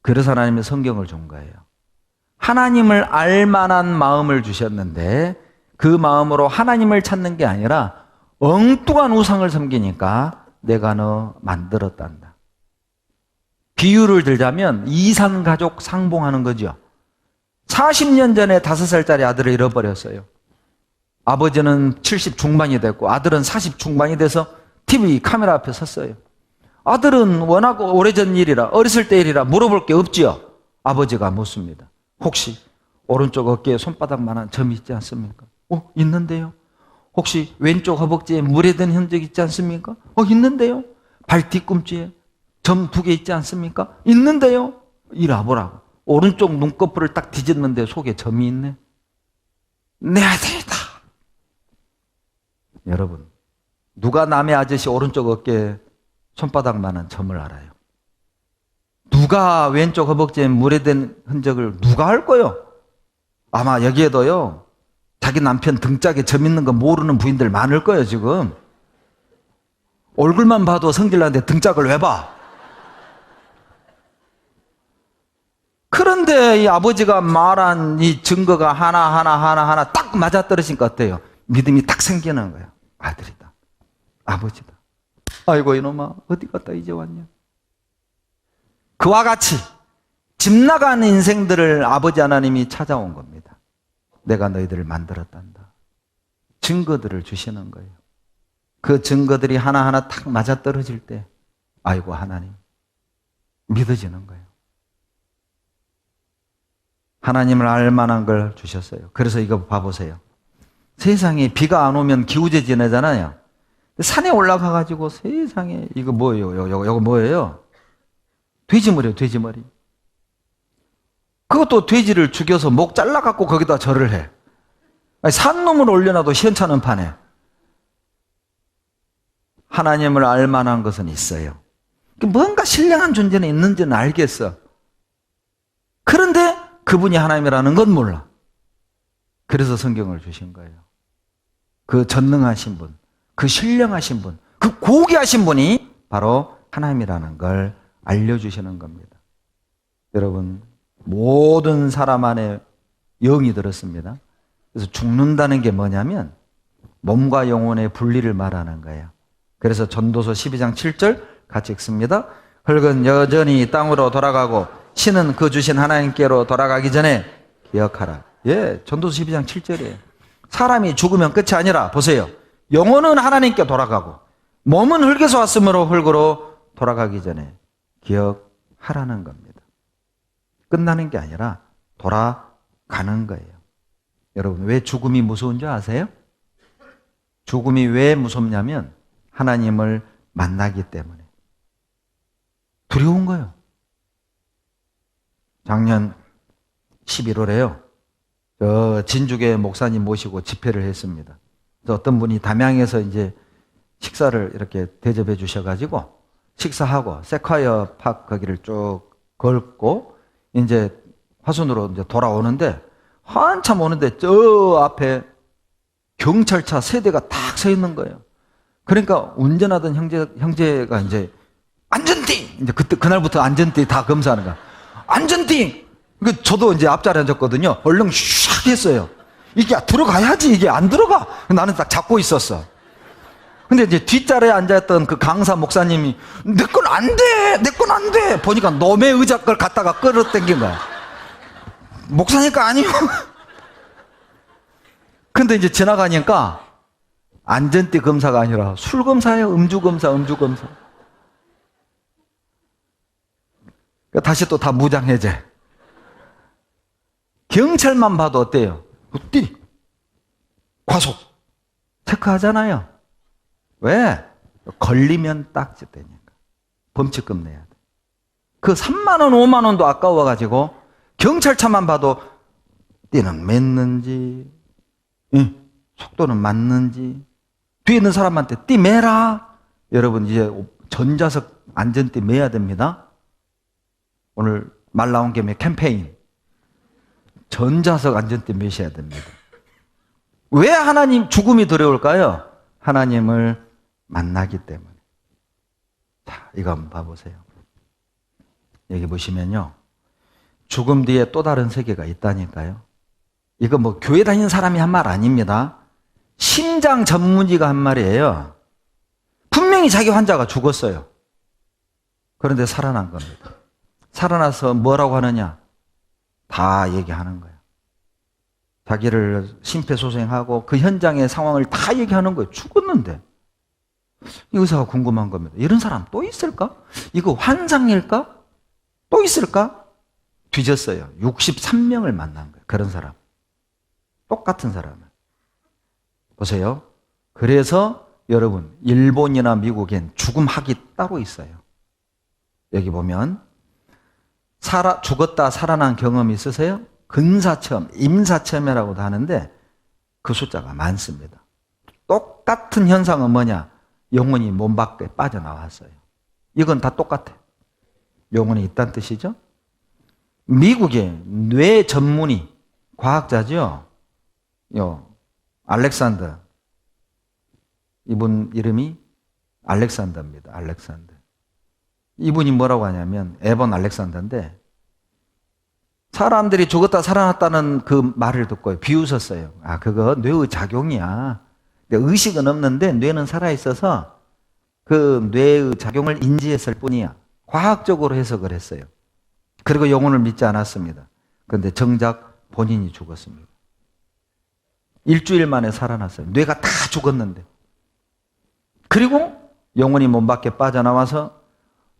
그래서 하나님의 성경을 준 거예요. 하나님을 알 만한 마음을 주셨는데 그 마음으로 하나님을 찾는 게 아니라 엉뚱한 우상을 섬기니까 내가 너 만들었단다. 비유를 들자면 이산가족 상봉하는 거죠. 40년 전에 5살짜리 아들을 잃어버렸어요. 아버지는 70 중반이 됐고 아들은 40 중반이 돼서 TV 카메라 앞에 섰어요. 아들은 워낙 오래전 일이라, 어렸을 때 일이라 물어볼 게 없지요. 아버지가 묻습니다. 혹시 오른쪽 어깨에 손바닥만한 점이 있지 않습니까? 있는데요. 혹시 왼쪽 허벅지에 물에 든 흔적 있지 않습니까? 있는데요. 발 뒤꿈치에 점 2개 있지 않습니까? 있는데요. 이리 와보라고. 오른쪽 눈꺼풀을 딱 뒤집는데 속에 점이 있네. 내 아들이다. 여러분, 누가 남의 아저씨 오른쪽 어깨에 손바닥만한 점을 알아요? 누가 왼쪽 허벅지에 물에 든 흔적을 누가 알 거요? 아마 여기에도요, 자기 남편 등짝에 점 있는 거 모르는 부인들 많을 거예요, 지금. 얼굴만 봐도 성질나는데 등짝을 왜 봐? 그런데 이 아버지가 말한 이 증거가 하나 딱 맞아떨어지니까 어때요? 믿음이 딱 생기는 거예요. 아들이다. 아버지다. 아이고 이놈아 어디 갔다 이제 왔냐. 그와 같이 집 나간 인생들을 아버지 하나님이 찾아온 겁니다. 내가 너희들을 만들었단다. 증거들을 주시는 거예요. 그 증거들이 하나하나 탁 맞아떨어질 때 아이고 하나님 믿어지는 거예요. 하나님을 알 만한 걸 주셨어요. 그래서 이거 봐보세요. 세상에 비가 안 오면 기우제 지내잖아요. 산에 올라가가지고 세상에 이거 뭐예요? 요거 뭐예요? 돼지머리예요, 돼지머리. 그것도 돼지를 죽여서 목 잘라갖고 거기다 절을 해. 아니, 산놈을 올려놔도 시원찮은 판에. 하나님을 알 만한 것은 있어요. 뭔가 신령한 존재는 있는지는 알겠어. 그런데 그분이 하나님이라는 건 몰라. 그래서 성경을 주신 거예요. 그 전능하신 분, 그 신령하신 분, 그 고귀하신 분이 바로 하나님이라는 걸 알려주시는 겁니다. 여러분, 모든 사람 안에 영이 들었습니다. 그래서 죽는다는 게 뭐냐면 몸과 영혼의 분리를 말하는 거예요. 그래서 전도서 12장 7절 같이 읽습니다. 흙은 여전히 땅으로 돌아가고 신은 그 주신 하나님께로 돌아가기 전에 기억하라. 예, 전도서 12장 7절이에요. 사람이 죽으면 끝이 아니라 보세요. 영혼은 하나님께 돌아가고 몸은 흙에서 왔으므로 흙으로 돌아가기 전에 기억하라는 겁니다. 끝나는 게 아니라 돌아가는 거예요. 여러분, 왜 죽음이 무서운 줄 아세요? 죽음이 왜 무섭냐면 하나님을 만나기 때문에. 두려운 거예요. 작년 11월에요. 저 진주교 목사님 모시고 집회를 했습니다. 어떤 분이 담양에서 이제 식사를 이렇게 대접해 주셔가지고 식사하고 세콰이어 팍 거기를 쭉 걸고 이제 화순으로 이제 돌아오는데 한참 오는데 저 앞에 경찰차 세 대가 딱 서 있는 거예요. 그러니까 운전하던 형제가 이제 안전띠! 이제 그날부터 안전띠 다 검사하는 거야. 안전띠! 저도 이제 앞자리에 앉았거든요. 얼른 샥 했어요. 이게 들어가야지, 이게 안 들어가. 나는 딱 잡고 있었어. 근데 이제 뒷자리에 앉아있던 그 강사 목사님이 내 건 안 돼! 내 건 안 돼! 보니까 놈의 의자 걸 갖다가 끌어당긴 거야. 목사니까 아니요. 근데 이제 지나가니까 안전띠 검사가 아니라 술 검사예요. 음주 검사. 다시 또 다 무장 해제. 경찰만 봐도 어때요? 어디? 과속. 체크하잖아요. 왜? 걸리면 딱지되니까. 범칙금 내야 돼. 그 3만 원, 5만 원도 아까워가지고 경찰차만 봐도 띠는 맸는지, 속도는 맞는지, 뒤에 있는 사람한테 띠 매라. 여러분, 이제 전좌석 안전띠 매야 됩니다. 오늘 말 나온 김에 캠페인. 전좌석 안전띠 매셔야 됩니다. 왜 하나님 죽음이 두려울까요? 하나님을 만나기 때문에. 자, 이거 한번 봐보세요. 여기 보시면요. 죽음 뒤에 또 다른 세계가 있다니까요. 이거 뭐 교회 다니는 사람이 한 말 아닙니다. 심장 전문의가 한 말이에요. 분명히 자기 환자가 죽었어요. 그런데 살아난 겁니다. 살아나서 뭐라고 하느냐? 다 얘기하는 거예요. 자기를 심폐소생하고 그 현장의 상황을 다 얘기하는 거예요. 죽었는데. 이 의사가 궁금한 겁니다. 이런 사람 또 있을까? 이거 환상일까? 또 있을까? 뒤졌어요. 63명을 만난 거예요. 그런 사람. 똑같은 사람을. 보세요. 그래서 여러분, 일본이나 미국엔 죽음학이 따로 있어요. 여기 보면 죽었다 살아난 경험 있으세요? 근사체험, 임사체험이라고도 하는데 그 숫자가 많습니다. 똑같은 현상은 뭐냐? 영혼이 몸 밖에 빠져나왔어요. 이건 다 똑같아. 영혼이 있다는 뜻이죠. 미국의 뇌 전문의 과학자죠. 알렉산더. 이분 이름이 알렉산더입니다. 알렉산더. 이분이 뭐라고 하냐면 에번 알렉산더인데 사람들이 죽었다 살아났다는 그 말을 듣고 비웃었어요. 아, 그거 뇌의 작용이야. 의식은 없는데 뇌는 살아있어서 그 뇌의 작용을 인지했을 뿐이야. 과학적으로 해석을 했어요. 그리고 영혼을 믿지 않았습니다. 그런데 정작 본인이 죽었습니다. 일주일 만에 살아났어요. 뇌가 다 죽었는데. 그리고 영혼이 몸 밖에 빠져나와서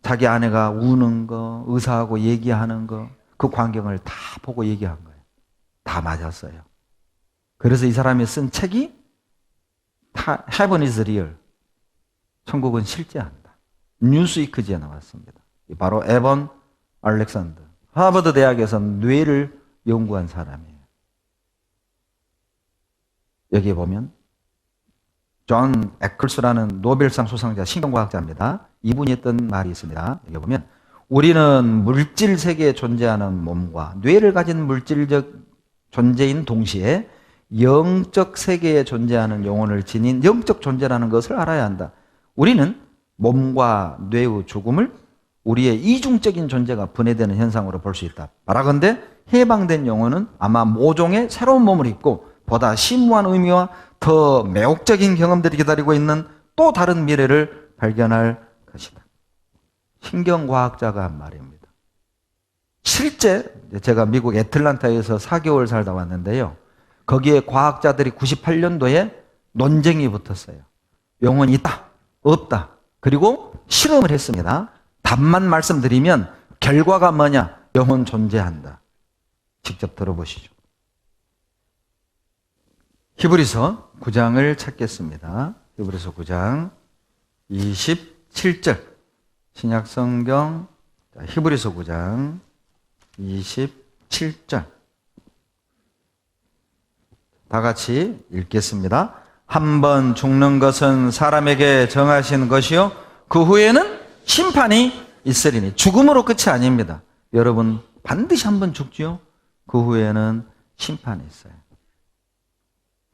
자기 아내가 우는 거, 의사하고 얘기하는 거, 그 광경을 다 보고 얘기한 거예요. 다 맞았어요. 그래서 이 사람이 쓴 책이 Heaven is Real. 천국은 실제한다. 뉴스위크지에 나왔습니다. 바로 에번 알렉산더. 하버드 대학에서 뇌를 연구한 사람이에요. 여기에 보면 존 에클스라는 노벨상 수상자 신경과학자입니다. 이분이 했던 말이 있습니다. 여기 보면 우리는 물질 세계에 존재하는 몸과 뇌를 가진 물질적 존재인 동시에 영적 세계에 존재하는 영혼을 지닌 영적 존재라는 것을 알아야 한다. 우리는 몸과 뇌의 죽음을 우리의 이중적인 존재가 분해되는 현상으로 볼 수 있다. 바라건대 해방된 영혼은 아마 모종의 새로운 몸을 입고 보다 심오한 의미와 더 매혹적인 경험들이 기다리고 있는 또 다른 미래를 발견할 것이다. 신경과학자가 한 말입니다. 실제 제가 미국 애틀란타에서 4개월 살다 왔는데요. 거기에 과학자들이 98년도에 논쟁이 붙었어요. 영혼이 있다, 없다. 그리고 실험을 했습니다. 답만 말씀드리면 결과가 뭐냐? 영혼 존재한다. 직접 들어보시죠. 히브리서 9장을 찾겠습니다. 히브리서 9장 27절. 신약성경 히브리서 9장 27절. 다 같이 읽겠습니다. 한 번 죽는 것은 사람에게 정하신 것이요 그 후에는 심판이 있으리니. 죽음으로 끝이 아닙니다. 여러분 반드시 한 번 죽지요. 그 후에는 심판이 있어요.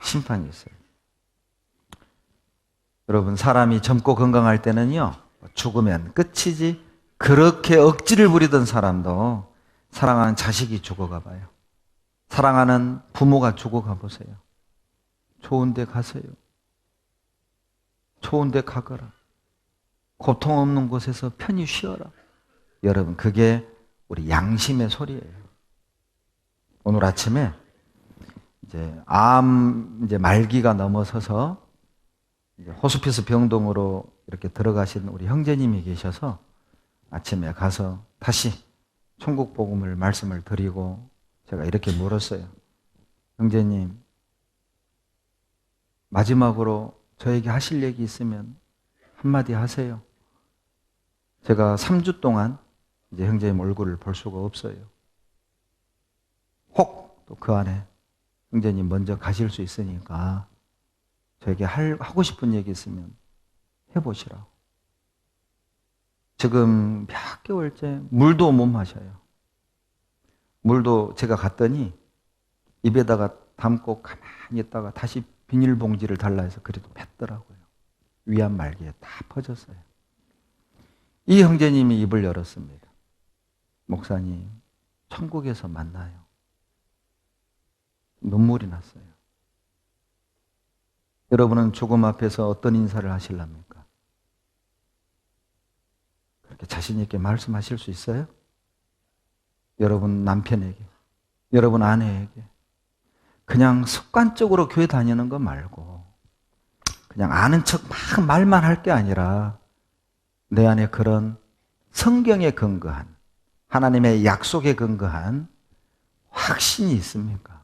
심판이 있어요. 여러분 사람이 젊고 건강할 때는요 죽으면 끝이지, 그렇게 억지를 부리던 사람도 사랑하는 자식이 죽어가 봐요. 사랑하는 부모가 죽어가 보세요. 좋은 데 가세요. 좋은 데 가거라. 고통 없는 곳에서 편히 쉬어라. 여러분 그게 우리 양심의 소리예요. 오늘 아침에 이제 암 이제 말기가 넘어서서 이제 호스피스 병동으로 이렇게 들어가신 우리 형제님이 계셔서 아침에 가서 다시 천국 복음을 말씀을 드리고 제가 이렇게 물었어요. 형제님, 마지막으로 저에게 하실 얘기 있으면 한마디 하세요. 제가 3주 동안 이제 형제님 얼굴을 볼 수가 없어요. 혹 또 그 안에 형제님 먼저 가실 수 있으니까 저에게 하고 싶은 얘기 있으면 해보시라고. 지금 몇 개월째 물도 못 마셔요. 물도 제가 갔더니 입에다가 담고 가만히 있다가 다시 비닐봉지를 달라 해서 그래도 뱉더라고요. 위암 말기에 다 퍼졌어요. 이 형제님이 입을 열었습니다. 목사님, 천국에서 만나요. 눈물이 났어요. 여러분은 죽음 앞에서 어떤 인사를 하실랍니까? 그렇게 자신 있게 말씀하실 수 있어요? 여러분 남편에게, 여러분 아내에게 그냥 습관적으로 교회 다니는 거 말고 그냥 아는 척 막 말만 할 게 아니라 내 안에 그런 성경에 근거한 하나님의 약속에 근거한 확신이 있습니까?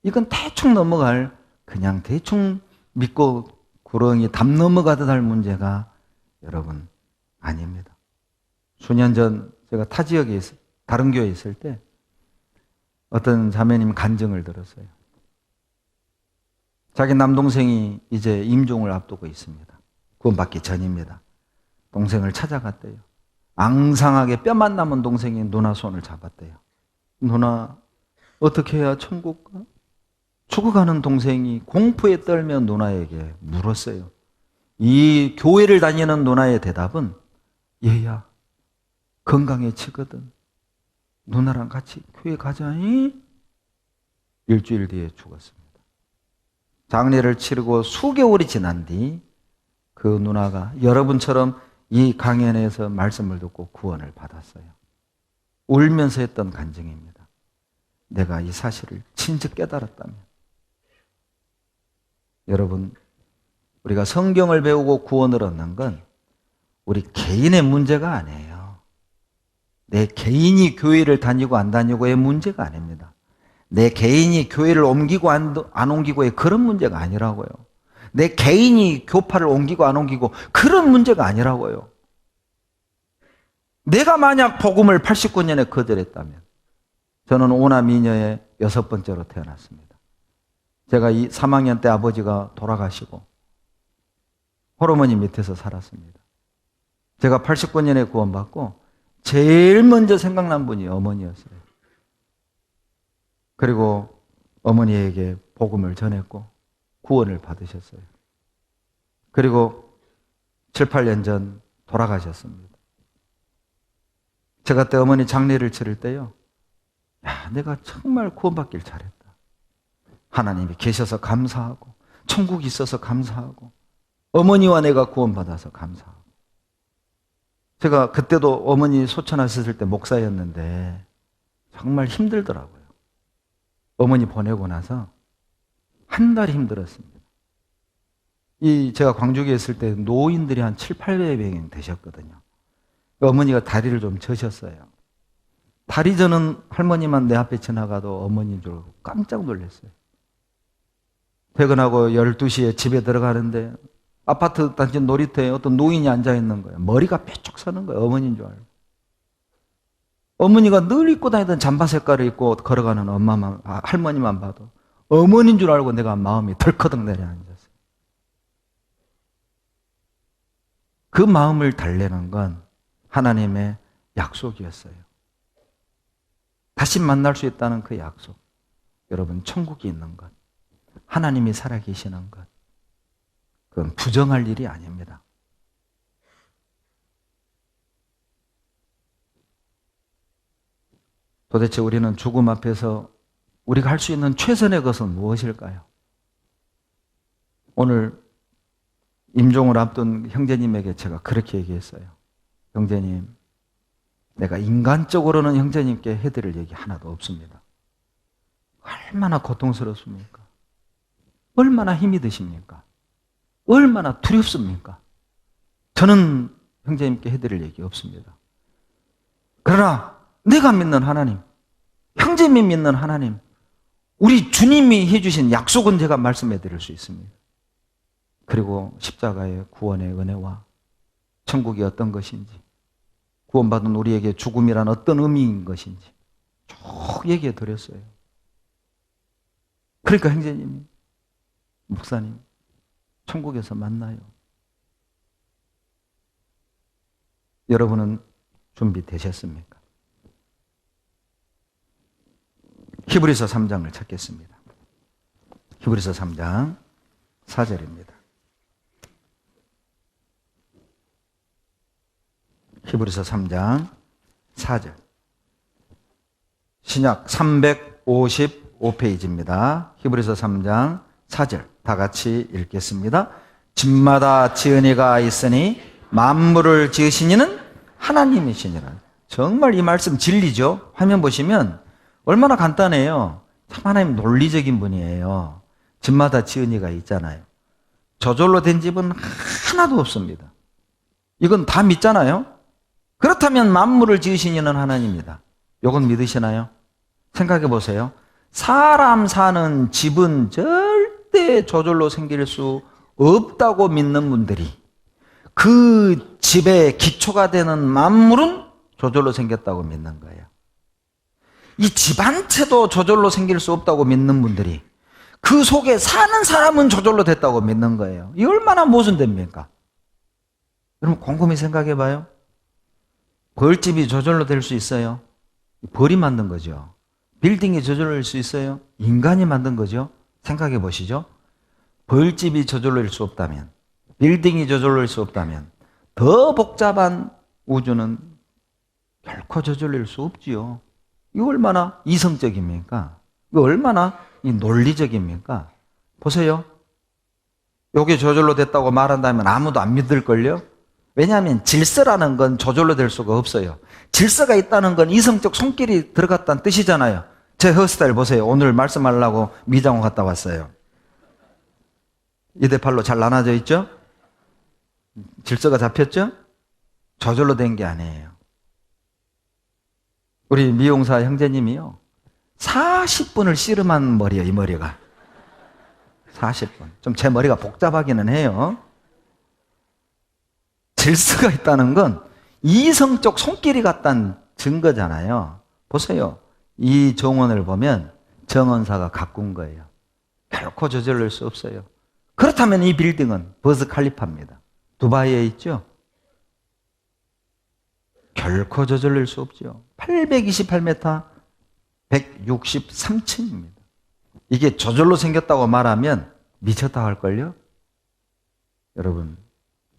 이건 대충 넘어갈, 그냥 대충 믿고 구렁이 담 넘어가듯 할 문제가 여러분 아닙니다. 수년 전 제가 타 지역에 다른 교회에 있을 때 어떤 자매님 간증을 들었어요. 자기 남동생이 이제 임종을 앞두고 있습니다. 구원받기 전입니다. 동생을 찾아갔대요. 앙상하게 뼈만 남은 동생이 누나 손을 잡았대요. 누나, 어떻게 해야 천국 가? 죽어가는 동생이 공포에 떨며 누나에게 물었어요. 이 교회를 다니는 누나의 대답은, 얘야, 건강해지거든. 누나랑 같이 교회 가자니? 일주일 뒤에 죽었습니다. 장례를 치르고 수개월이 지난 뒤 그 누나가 여러분처럼 이 강연에서 말씀을 듣고 구원을 받았어요. 울면서 했던 간증입니다. 내가 이 사실을 진즉 깨달았다면. 여러분, 우리가 성경을 배우고 구원을 얻는 건 우리 개인의 문제가 아니에요. 내 개인이 교회를 다니고 안 다니고의 문제가 아닙니다. 내 개인이 교회를 옮기고 안 옮기고의 그런 문제가 아니라고요. 내 개인이 교파를 옮기고 안 옮기고 그런 문제가 아니라고요. 내가 만약 복음을 89년에 거절했다면 저는 오남 이녀의 6번째로 태어났습니다. 제가 이 3학년 때 아버지가 돌아가시고 홀어머니 밑에서 살았습니다. 제가 89년에 구원받고 제일 먼저 생각난 분이 어머니였어요. 그리고 어머니에게 복음을 전했고 구원을 받으셨어요. 그리고 7, 8년 전 돌아가셨습니다. 제가 그때 어머니 장례를 치를 때요. 야, 내가 정말 구원받길 잘했다. 하나님이 계셔서 감사하고 천국이 있어서 감사하고 어머니와 내가 구원받아서 감사하고. 제가 그때도 어머니 소천하셨을 때 목사였는데 정말 힘들더라고요. 어머니 보내고 나서 한 달 힘들었습니다. 제가 광주에 있을 때 노인들이 한 7, 800명 되셨거든요. 어머니가 다리를 좀 저셨어요. 다리 저는 할머니만 내 앞에 지나가도 어머니인 줄 알고 깜짝 놀랐어요. 퇴근하고 12시에 집에 들어가는데 아파트 단지 놀이터에 어떤 노인이 앉아있는 거예요. 머리가 뾰족 서는 거예요. 어머니인 줄 알고. 어머니가 늘 입고 다니던 잠바 색깔을 입고 걸어가는 할머니만 봐도 어머니인 줄 알고 내가 마음이 덜커덕 내려앉았어요. 그 마음을 달래는 건 하나님의 약속이었어요. 다시 만날 수 있다는 그 약속. 여러분, 천국이 있는 것, 하나님이 살아계시는 것, 그건 부정할 일이 아닙니다. 도대체 우리는 죽음 앞에서 우리가 할 수 있는 최선의 것은 무엇일까요? 오늘 임종을 앞둔 형제님에게 제가 그렇게 얘기했어요. 형제님, 내가 인간적으로는 형제님께 해드릴 얘기 하나도 없습니다. 얼마나 고통스럽습니까? 얼마나 힘이 드십니까? 얼마나 두렵습니까? 저는 형제님께 해드릴 얘기 없습니다. 그러나 내가 믿는 하나님, 형제님이 믿는 하나님, 우리 주님이 해주신 약속은 제가 말씀해 드릴 수 있습니다. 그리고 십자가의 구원의 은혜와 천국이 어떤 것인지, 구원받은 우리에게 죽음이란 어떤 의미인 것인지 쭉 얘기해 드렸어요. 그러니까 형제님이, 목사님, 천국에서 만나요. 여러분은 준비되셨습니까? 히브리서 3장을 찾겠습니다. 히브리서 3장 4절입니다. 히브리서 3장 4절. 신약 355페이지입니다. 히브리서 3장 4절. 다 같이 읽겠습니다. 집마다 지은 이가 있으니 만물을 지으신 이는 하나님이시니라. 정말 이 말씀 진리죠? 화면 보시면 얼마나 간단해요. 참 하나님 논리적인 분이에요. 집마다 지은 이가 있잖아요. 저절로 된 집은 하나도 없습니다. 이건 다 믿잖아요. 그렇다면 만물을 지으신 이는 하나님이다. 이건 믿으시나요? 생각해 보세요. 사람 사는 집은 절대 저절로 생길 수 없다고 믿는 분들이 그 집의 기초가 되는 만물은 저절로 생겼다고 믿는 거예요. 이 집 한 채도 저절로 생길 수 없다고 믿는 분들이 그 속에 사는 사람은 저절로 됐다고 믿는 거예요. 이 얼마나 모순됩니까? 여러분 곰곰이 생각해 봐요. 벌집이 저절로 될 수 있어요? 벌이 만든 거죠. 빌딩이 저절로 될 수 있어요? 인간이 만든 거죠. 생각해 보시죠. 벌집이 저절로 될 수 없다면, 빌딩이 저절로 될 수 없다면 더 복잡한 우주는 결코 저절로 될 수 없지요. 이거 얼마나 이성적입니까? 이거 얼마나 논리적입니까? 보세요. 이게 저절로 됐다고 말한다면 아무도 안 믿을걸요? 왜냐하면 질서라는 건 저절로 될 수가 없어요. 질서가 있다는 건 이성적 손길이 들어갔다는 뜻이잖아요. 제 헤어스타일 보세요. 오늘 말씀하려고 미장원 갔다 왔어요. 이대팔로 잘 나눠져 있죠? 질서가 잡혔죠? 저절로 된 게 아니에요. 우리 미용사 형제님이요. 40분을 씨름한 머리예요, 이 머리가. 40분. 좀 제 머리가 복잡하기는 해요. 질서가 있다는 건 이성적 손길이 같다는 증거잖아요. 보세요. 이 정원을 보면 정원사가 가꾼 거예요. 결코 저질를 수 없어요. 그렇다면 이 빌딩은 버즈 칼리파입니다. 두바이에 있죠? 결코 저질릴 수 없죠. 828m, 163층입니다. 이게 저절로 생겼다고 말하면 미쳤다 할걸요? 여러분,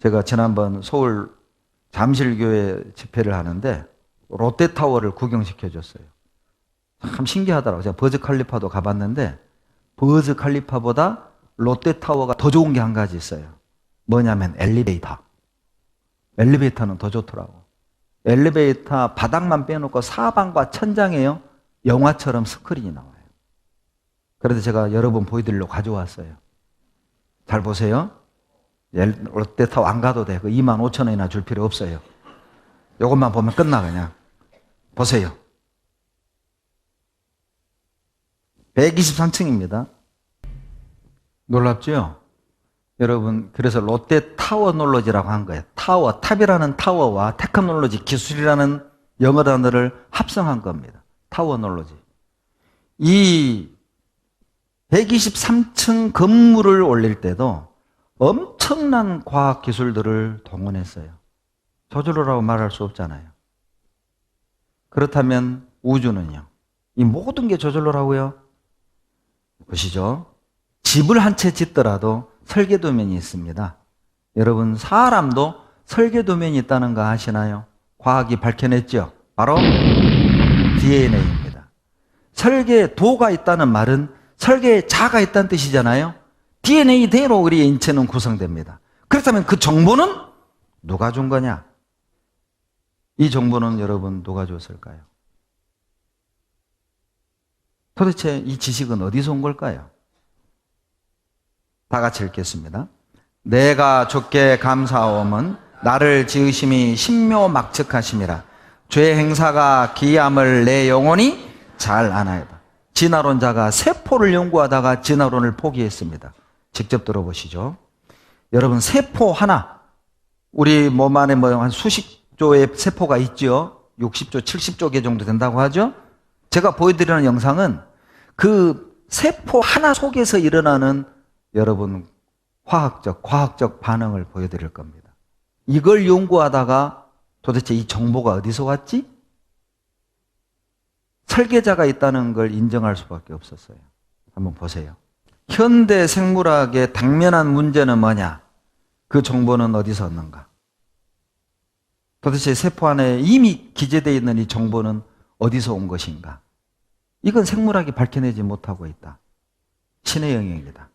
제가 지난번 서울 잠실교회 집회를 하는데 롯데타워를 구경시켜줬어요. 참 신기하더라고요. 제가 버즈 칼리파도 가봤는데 버즈 칼리파보다 롯데타워가 더 좋은 게 한 가지 있어요. 뭐냐면 엘리베이터. 엘리베이터는 더 좋더라고. 엘리베이터 바닥만 빼놓고 사방과 천장에요. 영화처럼 스크린이 나와요. 그래서 제가 여러 번 보여드리려고 가져왔어요. 잘 보세요. 롯데타워 안 가도 돼. 그 25,000원이나 줄 필요 없어요. 이것만 보면 끝나 그냥. 보세요. 123층입니다. 놀랍죠? 여러분, 그래서 롯데타워 놀러지라고 한 거예요. 타워, 탑이라는 타워와 테크놀로지, 기술이라는 영어 단어를 합성한 겁니다. 타워 놀러지. 이 123층 건물을 올릴 때도 엄청난 과학 기술들을 동원했어요. 저절로라고 말할 수 없잖아요. 그렇다면 우주는요? 이 모든 게 저절로라고요? 보시죠. 집을 한 채 짓더라도 설계도면이 있습니다. 여러분, 사람도 설계도면이 있다는 거 아시나요? 과학이 밝혀냈죠. 바로 DNA입니다. 설계도가 있다는 말은 설계자가 있다는 뜻이잖아요. DNA대로 우리의 인체는 구성됩니다. 그렇다면 그 정보는 누가 준 거냐? 이 정보는 여러분 누가 줬을까요? 도대체 이 지식은 어디서 온 걸까요? 다 같이 읽겠습니다. 내가 주께 감사하오면 나를 지으심이 신묘막측하심이라. 죄 행사가 기함을 내 영혼이 잘 아나이다. 진화론자가 세포를 연구하다가 진화론을 포기했습니다. 직접 들어보시죠. 여러분, 세포 하나, 우리 몸 안에 한 수십 조의 세포가 있죠. 60조, 70조 개 정도 된다고 하죠. 제가 보여드리는 영상은 그 세포 하나 속에서 일어나는 여러분 과학적 반응을 보여드릴 겁니다. 이걸 연구하다가 도대체 이 정보가 어디서 왔지? 설계자가 있다는 걸 인정할 수밖에 없었어요. 한번 보세요. 현대 생물학의 당면한 문제는 뭐냐? 그 정보는 어디서 얻는가? 도대체 세포 안에 이미 기재되어 있는 이 정보는 어디서 온 것인가? 이건 생물학이 밝혀내지 못하고 있다. 신의 영역이다.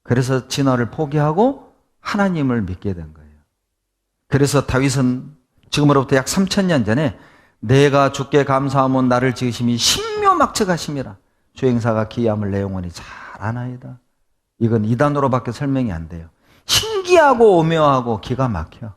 그래서 진화를 포기하고 하나님을 믿게 된 거예요. 그래서 다윗은 지금으로부터 약 3,000년 전에 내가 주께 감사하면 나를 지으심이 신묘막측하심이라. 주행사가 기함을 내 영혼이 잘 아나이다. 이건 이단으로밖에 설명이 안 돼요. 신기하고 오묘하고 기가 막혀.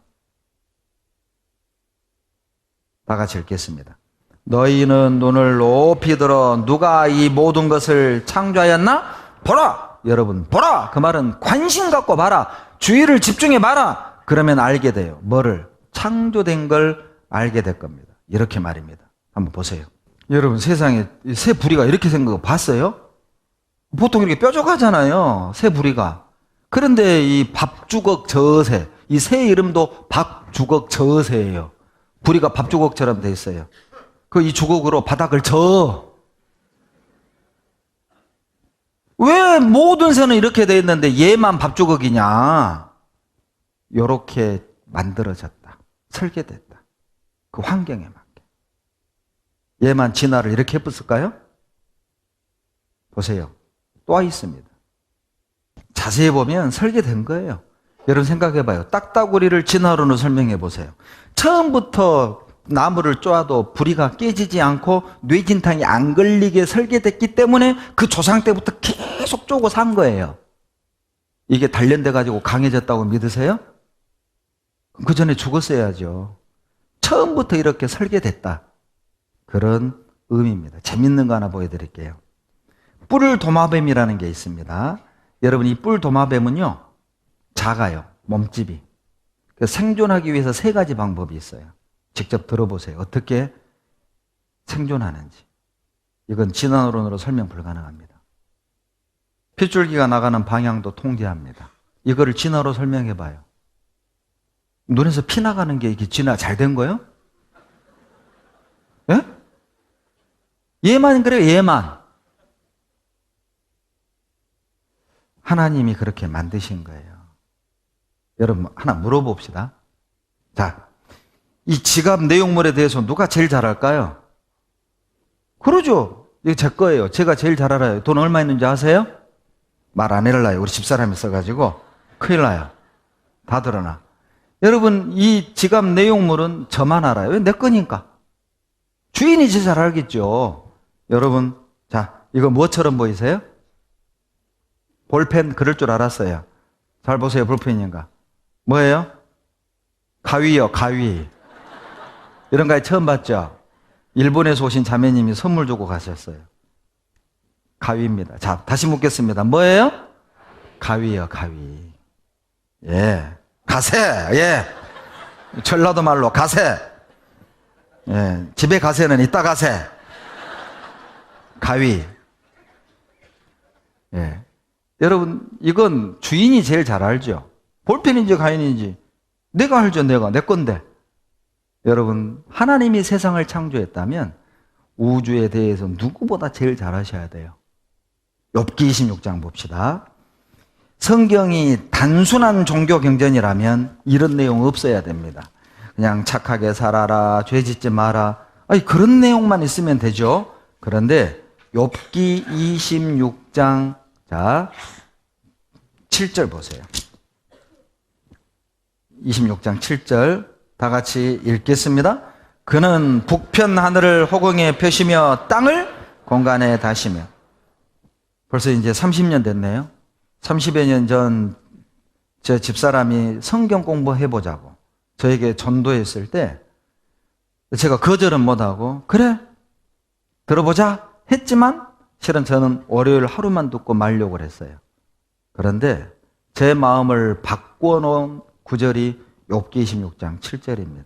다 같이 읽겠습니다. 너희는 눈을 높이 들어 누가 이 모든 것을 창조하였나? 보라! 여러분, 보라! 그 말은 관심 갖고 봐라. 주의를 집중해 봐라. 그러면 알게 돼요. 뭐를? 창조된 걸 알게 될 겁니다. 이렇게 말입니다. 한번 보세요. 여러분, 세상에 새 부리가 이렇게 생긴 거 봤어요? 보통 이렇게 뾰족하잖아요. 새 부리가. 그런데 이 밥주걱 저새, 이 새 이름도 밥주걱 저새예요. 부리가 밥주걱처럼 돼 있어요. 그 이 주걱으로 바닥을 저. 왜 모든 새는 이렇게 돼 있는데 얘만 밥주걱이냐? 요렇게 만들어졌다. 설계됐다. 그 환경에 맞게. 얘만 진화를 이렇게 해봤을까요? 보세요. 또 있습니다. 자세히 보면 설계된 거예요. 여러분 생각해봐요. 딱따구리를 진화론으로 설명해 보세요. 처음부터 나무를 쪼아도 부리가 깨지지 않고 뇌진탕이 안 걸리게 설계됐기 때문에 그 조상 때부터 계속 쪼고 산 거예요. 이게 단련돼 가지고 강해졌다고 믿으세요? 그 전에 죽었어야죠. 처음부터 이렇게 설계됐다. 그런 의미입니다. 재밌는 거 하나 보여드릴게요. 뿔도마뱀이라는 게 있습니다. 여러분, 이 뿔 도마뱀은요, 작아요. 몸집이. 생존하기 위해서 3가지 방법이 있어요. 직접 들어보세요. 어떻게 생존하는지. 이건 진화론으로 설명 불가능합니다. 핏줄기가 나가는 방향도 통제합니다. 이거를 진화로 설명해 봐요. 눈에서 피 나가는 게 이게 진화 잘 된 거예요? 예? 얘만 그래요, 얘만. 하나님이 그렇게 만드신 거예요. 여러분, 하나 물어봅시다. 자, 이 지갑 내용물에 대해서 누가 제일 잘 알까요? 그러죠. 이거 제 거예요. 제가 제일 잘 알아요. 돈 얼마 있는지 아세요? 말 안 해달라요. 우리 집사람이 써가지고. 큰일 나요. 다 드러나. 여러분, 이 지갑 내용물은 저만 알아요. 왜? 내 거니까. 주인이 제일 잘 알겠죠. 여러분, 자, 이거 뭐처럼 보이세요? 볼펜 그럴 줄 알았어요. 잘 보세요. 볼펜인가? 뭐예요? 가위요, 가위. 이런 가위 처음 봤죠? 일본에서 오신 자매님이 선물 주고 가셨어요. 가위입니다. 자, 다시 묻겠습니다. 뭐예요? 가위요, 가위. 예. 가세! 예. 전라도 말로 가세! 예. 집에 가세는 이따 가세! 가위. 예. 여러분, 이건 주인이 제일 잘 알죠. 볼펜인지 가위인지 내가 알죠. 내 건데. 여러분, 하나님이 세상을 창조했다면 우주에 대해서 누구보다 제일 잘 아셔야 돼요. 욥기 26장 봅시다. 성경이 단순한 종교 경전이라면 이런 내용 없어야 됩니다. 그냥 착하게 살아라, 죄 짓지 마라. 아니, 그런 내용만 있으면 되죠. 그런데 욥기 26장 자 7절 보세요. 26장 7절 다 같이 읽겠습니다. 그는 북편 하늘을 허공에 펴시며 땅을 공간에 다시며. 벌써 이제 30년 됐네요. 30여 년 전 제 집사람이 성경 공부해보자고 저에게 전도했을 때 제가 거절은 못하고 그래 들어보자 했지만 실은 저는 월요일 하루만 듣고 말려고 했어요. 그런데 제 마음을 바꿔놓은 구절이 욥기 26장 7절입니다.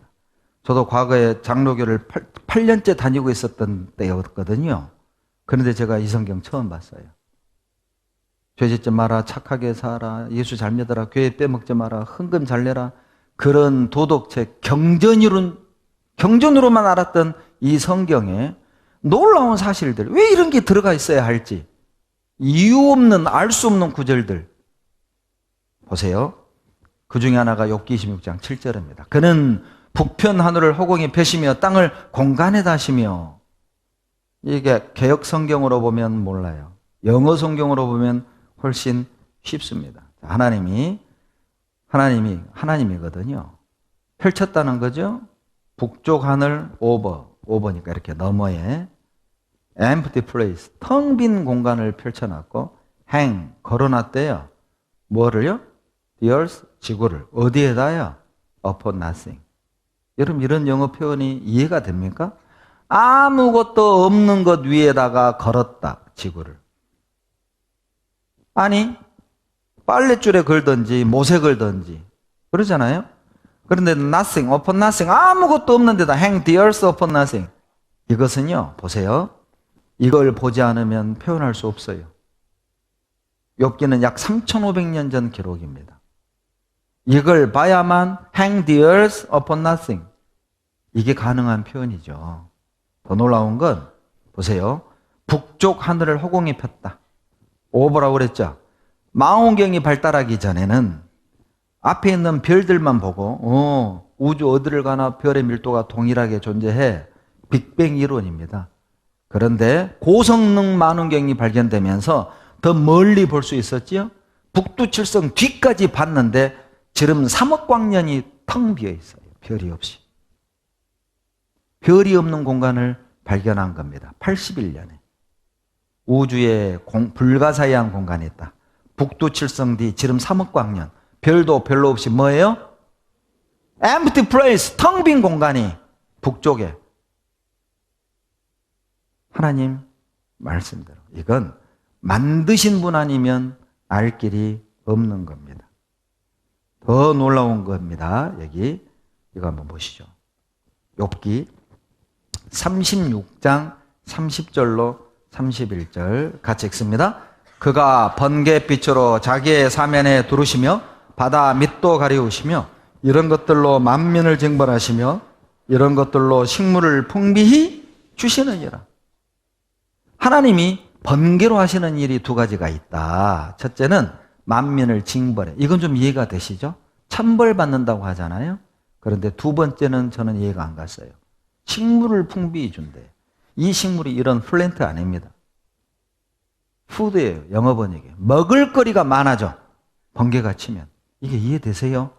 저도 과거에 장로교를 8년째 다니고 있었던 때였거든요. 그런데 제가 이 성경 처음 봤어요. 죄 짓지 마라, 착하게 살아, 예수 잘 믿어라, 교회 빼먹지 마라, 헌금 잘 내라. 그런 도덕책, 경전으로만 알았던 이 성경에 놀라운 사실들, 왜 이런 게 들어가 있어야 할지, 이유 없는, 알 수 없는 구절들. 보세요. 그 중에 하나가 욥기 26장 7절입니다. 그는 북편 하늘을 허공에 펴시며 땅을 공간에 다시며. 이게 개역 성경으로 보면 몰라요. 영어 성경으로 보면 훨씬 쉽습니다. 하나님이거든요. 펼쳤다는 거죠. 북쪽 하늘 오버니까 이렇게 너머에 empty place, 텅 빈 공간을 펼쳐놨고 hang, 걸어놨대요. 뭐를요? The earth, 지구를. 어디에다요? upon nothing. 여러분, 이런 영어 표현이 이해가 됩니까? 아무것도 없는 것 위에다가 걸었다, 지구를. 아니, 빨랫줄에 걸든지 못에 걸든지 그러잖아요. 그런데 nothing, upon nothing, 아무것도 없는 데다 hang the earth upon nothing. 이것은요, 보세요. 이걸 보지 않으면 표현할 수 없어요. 욥기는 약 3,500년 전 기록입니다. 이걸 봐야만 hang the earth upon nothing. 이게 가능한 표현이죠. 더 놀라운 건 보세요. 북쪽 하늘을 허공에 폈다. 오버라고 그랬죠. 망원경이 발달하기 전에는 앞에 있는 별들만 보고 우주 어디를 가나 별의 밀도가 동일하게 존재해. 빅뱅 이론입니다. 그런데 고성능 망원경이 발견되면서 더 멀리 볼 수 있었지요. 북두칠성 뒤까지 봤는데 지름 3억 광년이 텅 비어 있어요. 별이 없이. 별이 없는 공간을 발견한 겁니다. 81년에. 우주에 불가사의한 공간이 있다. 북두칠성 뒤 지름 3억 광년. 별도 별로 없이 뭐예요? empty place, 텅 빈 공간이 북쪽에. 하나님 말씀대로. 이건 만드신 분 아니면 알 길이 없는 겁니다. 더 놀라운 겁니다. 여기 이거 한번 보시죠. 욥기 36장 30절로 31절 같이 읽습니다. 그가 번갯빛으로 자기의 사면에 두르시며 바다 밑도 가리우시며 이런 것들로 만민을 징벌하시며 이런 것들로 식물을 풍비히 주시느니라. 하나님이 번개로 하시는 일이 두 가지가 있다. 첫째는 만민을 징벌해. 이건 좀 이해가 되시죠? 천벌 받는다고 하잖아요. 그런데 두 번째는 저는 이해가 안 갔어요. 식물을 풍비히 준대. 이 식물이 이런 플랜트 아닙니다. 푸드예요. 영어 번역에. 먹을거리가 많아져. 번개가 치면. 이게 이해되세요?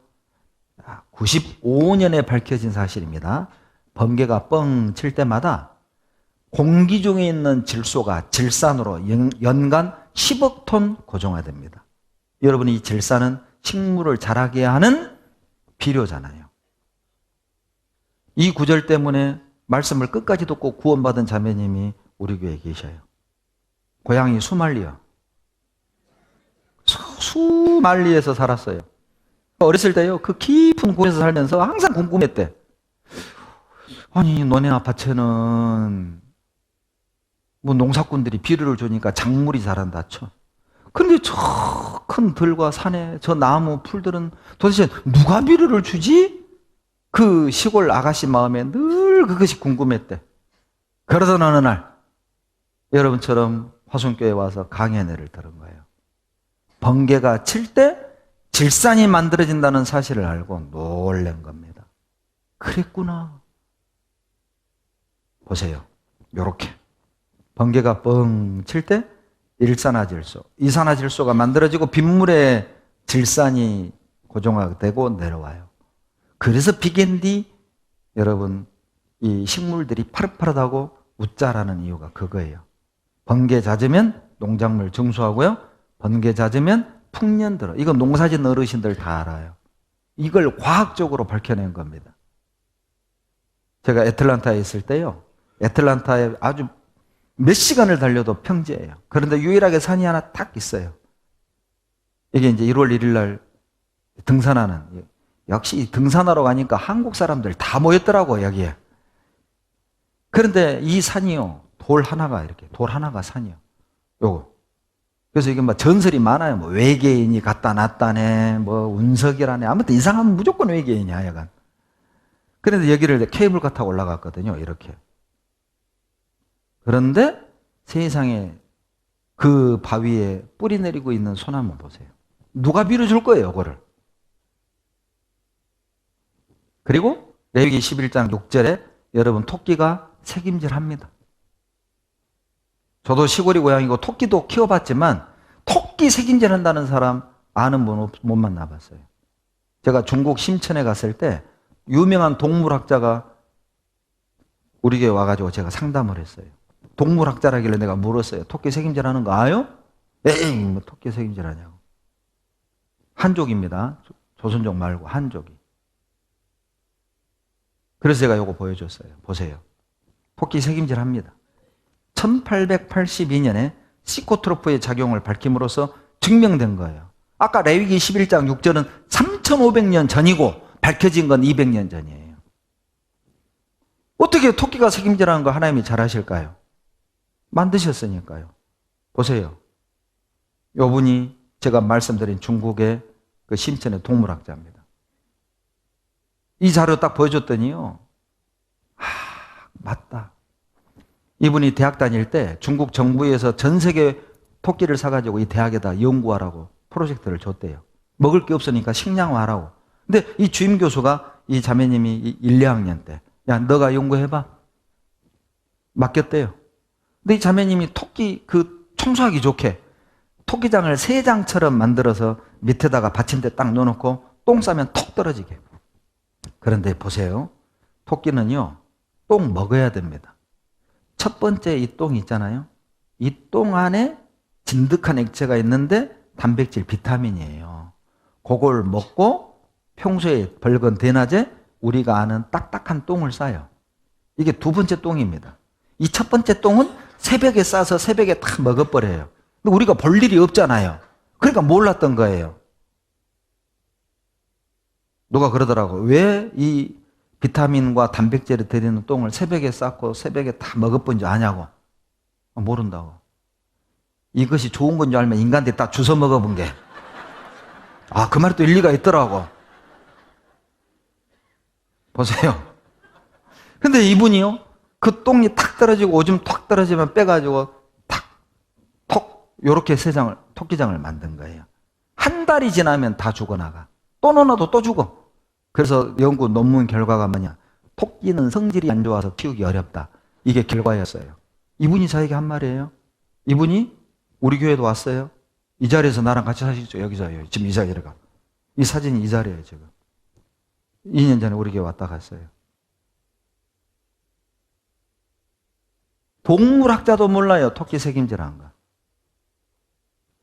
95년에 밝혀진 사실입니다. 번개가 뻥 칠 때마다 공기 중에 있는 질소가 질산으로 연간 10억 톤 고정화됩니다. 여러분, 이 질산은 식물을 자라게 하는 비료잖아요. 이 구절 때문에 말씀을 끝까지 듣고 구원받은 자매님이 우리 교회에 계셔요. 고향이 수말리요. 수말리에서 살았어요. 어렸을 때요, 그 깊은 곳에서 살면서 항상 궁금했대. 아니, 너네 아파트는 뭐 농사꾼들이 비료를 주니까 작물이 자란다 쳐. 근데 저 큰 들과 산에 저 나무 풀들은 도대체 누가 비료를 주지? 그 시골 아가씨 마음에 늘 그것이 궁금했대. 그러던 어느 날 여러분처럼 화순교회에 와서 강연회를 들은 거예요. 번개가 칠 때 질산이 만들어진다는 사실을 알고 놀란 겁니다. 그랬구나. 보세요. 요렇게 번개가 뻥 칠 때 일산화질소, 이산화질소가 만들어지고 빗물에 질산이 고정화되고 내려와요. 그래서 비겐디 여러분 이 식물들이 파릇파릇하고 웃자라는 이유가 그거예요. 번개 잦으면 농작물 증수하고요. 번개 잦으면 풍년 들어. 이건 농사짓는 어르신들 다 알아요. 이걸 과학적으로 밝혀낸 겁니다. 제가 애틀란타에 있을 때요. 애틀란타에 아주 몇 시간을 달려도 평지예요. 그런데 유일하게 산이 하나 딱 있어요. 이게 이제 1월 1일 날 등산하는, 역시 등산하러 가니까 한국 사람들 다 모였더라고요, 여기에. 그런데 이 산이요, 돌 하나가 산이요. 요거. 그래서 이게 막 전설이 많아요. 뭐 외계인이 갖다 놨다네, 뭐 운석이라네. 아무튼 이상하면 무조건 외계인이야, 약간. 그런데 여기를 케이블카 타고 올라갔거든요, 이렇게. 그런데 세상에 그 바위에 뿌리 내리고 있는 소나무 보세요. 누가 빌어줄 거예요, 그거를. 그리고 레위기 11장 6절에 여러분 토끼가 책임질합니다. 저도 시골이 고향이고 토끼도 키워봤지만 토끼 책임질한다는 사람 아는 분 못 만나봤어요. 제가 중국 심천에 갔을 때 유명한 동물학자가 우리 교회 와가지고 제가 상담을 했어요. 동물학자라길래 내가 물었어요. 토끼 책임질하는 거 아요? 에이, 뭐 토끼 책임질하냐고. 한족입니다. 조선족 말고 한족이. 그래서 제가 이거 보여줬어요. 보세요. 토끼 책임질합니다. 1882년에 시코트로프의 작용을 밝힘으로써 증명된 거예요. 아까 레위기 11장 6절은 3500년 전이고 밝혀진 건 200년 전이에요. 어떻게 토끼가 책임지라는 거 하나님이 잘하실까요? 만드셨으니까요. 보세요. 요분이 제가 말씀드린 중국의 그 심천의 동물학자입니다. 이 자료 딱 보여줬더니요. 맞다. 이분이 대학 다닐 때 중국 정부에서 전 세계 토끼를 사가지고 이 대학에다 연구하라고 프로젝트를 줬대요. 먹을 게 없으니까 식량화하라고. 근데 이 주임 교수가 이 자매님이 1, 2학년 때, 야, 너가 연구해봐. 맡겼대요. 근데 이 자매님이 토끼 그 청소하기 좋게 토끼장을 3장처럼 만들어서 밑에다가 받침대 딱 넣어놓고 똥 싸면 톡 떨어지게. 그런데 보세요. 토끼는요, 똥 먹어야 됩니다. 첫 번째 이 똥 있잖아요. 이 똥 안에 진득한 액체가 있는데 단백질, 비타민이에요. 그걸 먹고 평소에 벌건 대낮에 우리가 아는 딱딱한 똥을 싸요. 이게 두 번째 똥입니다. 이 첫 번째 똥은 새벽에 싸서 새벽에 다 먹어버려요. 근데 우리가 볼 일이 없잖아요. 그러니까 몰랐던 거예요. 누가 그러더라고. 왜 이 비타민과 단백질이 들어있는 똥을 새벽에 쌌고 새벽에 다 먹어본지 아냐고. 모른다고. 이것이 좋은 건 줄 알면 인간들이 딱 주워 먹어본 게. 아, 그 말이 또 일리가 있더라고. 보세요. 근데 이분이요, 그 똥이 탁 떨어지고 오줌 탁 떨어지면 빼가지고 탁, 톡, 요렇게 토끼장을 만든 거예요. 한 달이 지나면 다 죽어나가. 또 넣어놔도 또 죽어. 그래서 연구 논문 결과가 뭐냐. 토끼는 성질이 안 좋아서 키우기 어렵다. 이게 결과였어요. 이분이 저에게 한 말이에요. 이분이 우리 교회도 왔어요. 이 자리에서 나랑 같이 사시죠. 여기서요. 지금 이 자리가. 이 사진이 이 자리예요, 지금. 2년 전에 우리 교회 왔다 갔어요. 동물학자도 몰라요. 토끼 색임질한 거.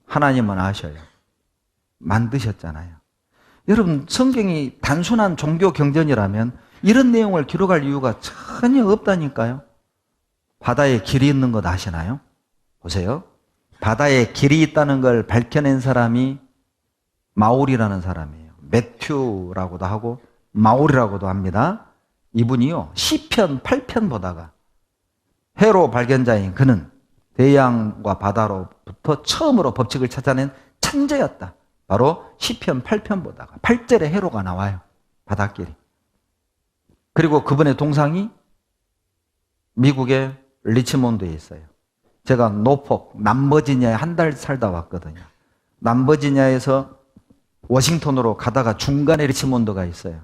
하나님은 아셔요. 만드셨잖아요. 여러분, 성경이 단순한 종교 경전이라면 이런 내용을 기록할 이유가 전혀 없다니까요. 바다에 길이 있는 것 아시나요? 보세요. 바다에 길이 있다는 걸 밝혀낸 사람이 마오리라는 사람이에요. 매튜라고도 하고 마오리라고도 합니다. 이분이요, 시편 8편 보다가 해로 발견자인 그는 대양과 바다로부터 처음으로 법칙을 찾아낸 천재였다. 바로 시편 8편 보다가 8절에 해로가 나와요. 바닷길이. 그리고 그분의 동상이 미국의 리치몬드에 있어요. 제가 노폭, 남버지니아에 한 달 살다 왔거든요. 남버지니아에서 워싱턴으로 가다가 중간에 리치몬드가 있어요.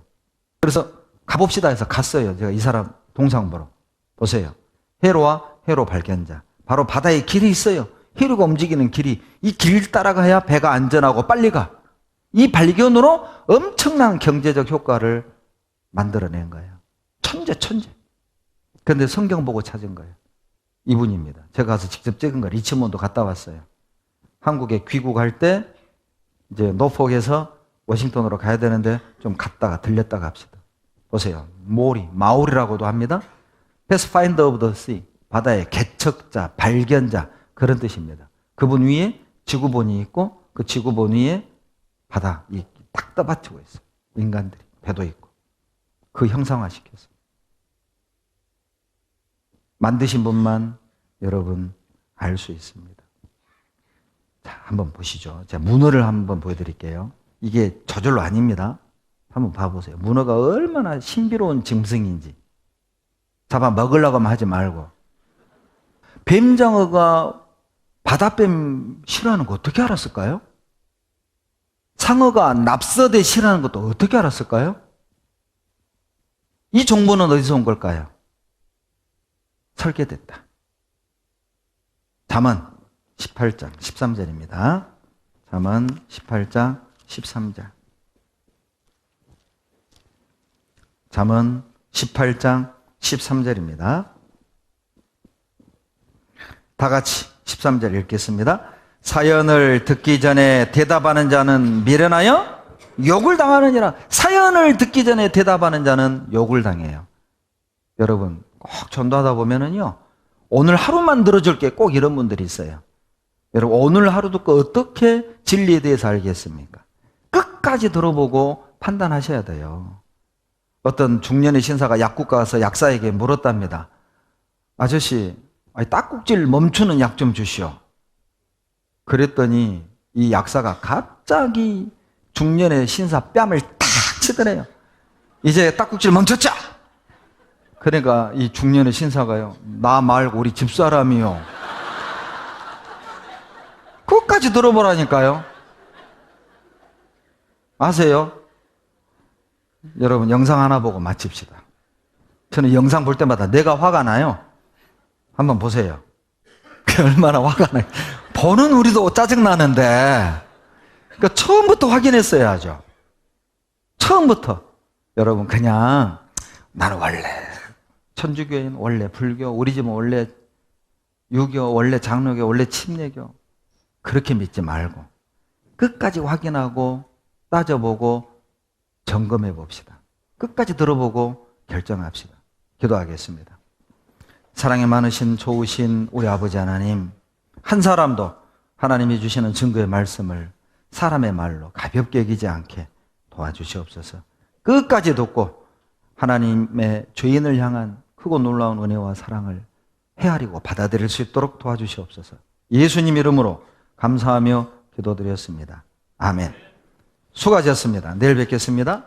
그래서 가봅시다 해서 갔어요. 제가 이 사람 동상 보러. 보세요. 해로와 해로 발견자. 바로 바다에 길이 있어요. 해로가 움직이는 길이. 이 길 따라가야 배가 안전하고 빨리 가. 이 발견으로 엄청난 경제적 효과를 만들어낸 거예요. 천재. 그런데 성경 보고 찾은 거예요. 이분입니다. 제가 가서 직접 찍은 거 리치몬드 갔다 왔어요. 한국에 귀국할 때 이제 노폭에서 워싱턴으로 가야 되는데 좀 갔다가 들렸다가 합시다. 보세요. 마오리라고도 합니다. Pathfinder of the Sea. 바다의 개척자, 발견자 그런 뜻입니다. 그분 위에 지구본이 있고 그 지구본 위에 바다 딱 떠받치고 있어요. 인간들이 배도 있고 그 형상화시켰어요. 만드신 분만 여러분 알 수 있습니다. 자, 한번 보시죠. 제가 문어를 한번 보여드릴게요. 이게 저절로 아닙니다. 한번 봐보세요. 문어가 얼마나 신비로운 짐승인지. 잡아 먹으려고 하면 하지 말고. 뱀장어가 바다뱀 싫어하는 거 어떻게 알았을까요? 상어가 납서대 싫어하는 것도 어떻게 알았을까요? 이 정보는 어디서 온 걸까요? 설계됐다. 잠언 18장 13절입니다. 잠언 18장 13절. 잠언 18장 13절입니다. 다 같이 13절 읽겠습니다. 사연을 듣기 전에 대답하는 자는 미련하여 욕을 당하느니라. 사연을 듣기 전에 대답하는 자는 욕을 당해요. 여러분 꼭 전도하다 보면은요, 오늘 하루만 들어줄 게 꼭 이런 분들이 있어요. 여러분 오늘 하루 듣고 어떻게 진리에 대해서 알겠습니까? 끝까지 들어보고 판단하셔야 돼요. 어떤 중년의 신사가 약국 가서 약사에게 물었답니다. 아저씨, 딱꼭질 멈추는 약 좀 주시오. 그랬더니 이 약사가 갑자기 중년의 신사 뺨을 탁 치더래요. 이제 딱꼭질 멈췄자. 그러니까 이 중년의 신사가요, 나 말고 우리 집사람이요. 끝까지 들어보라니까요. 아세요? 여러분 영상 하나 보고 마칩시다. 저는 영상 볼 때마다 내가 화가 나요. 한번 보세요. 얼마나 화가 나요. 보는 우리도 짜증나는데, 그러니까 처음부터 확인했어야죠. 처음부터. 여러분 그냥 나는 원래 천주교인, 원래 불교, 우리 집은 원래 유교, 원래 장로교, 원래 침례교, 그렇게 믿지 말고 끝까지 확인하고 따져보고 점검해 봅시다. 끝까지 들어보고 결정합시다. 기도하겠습니다. 사랑이 많으신 좋으신 우리 아버지 하나님, 한 사람도 하나님이 주시는 증거의 말씀을 사람의 말로 가볍게 여기지 않게 도와주시옵소서. 끝까지 돕고 하나님의 죄인을 향한 크고 놀라운 은혜와 사랑을 헤아리고 받아들일 수 있도록 도와주시옵소서. 예수님 이름으로 감사하며 기도드렸습니다. 아멘. 수고하셨습니다. 내일 뵙겠습니다.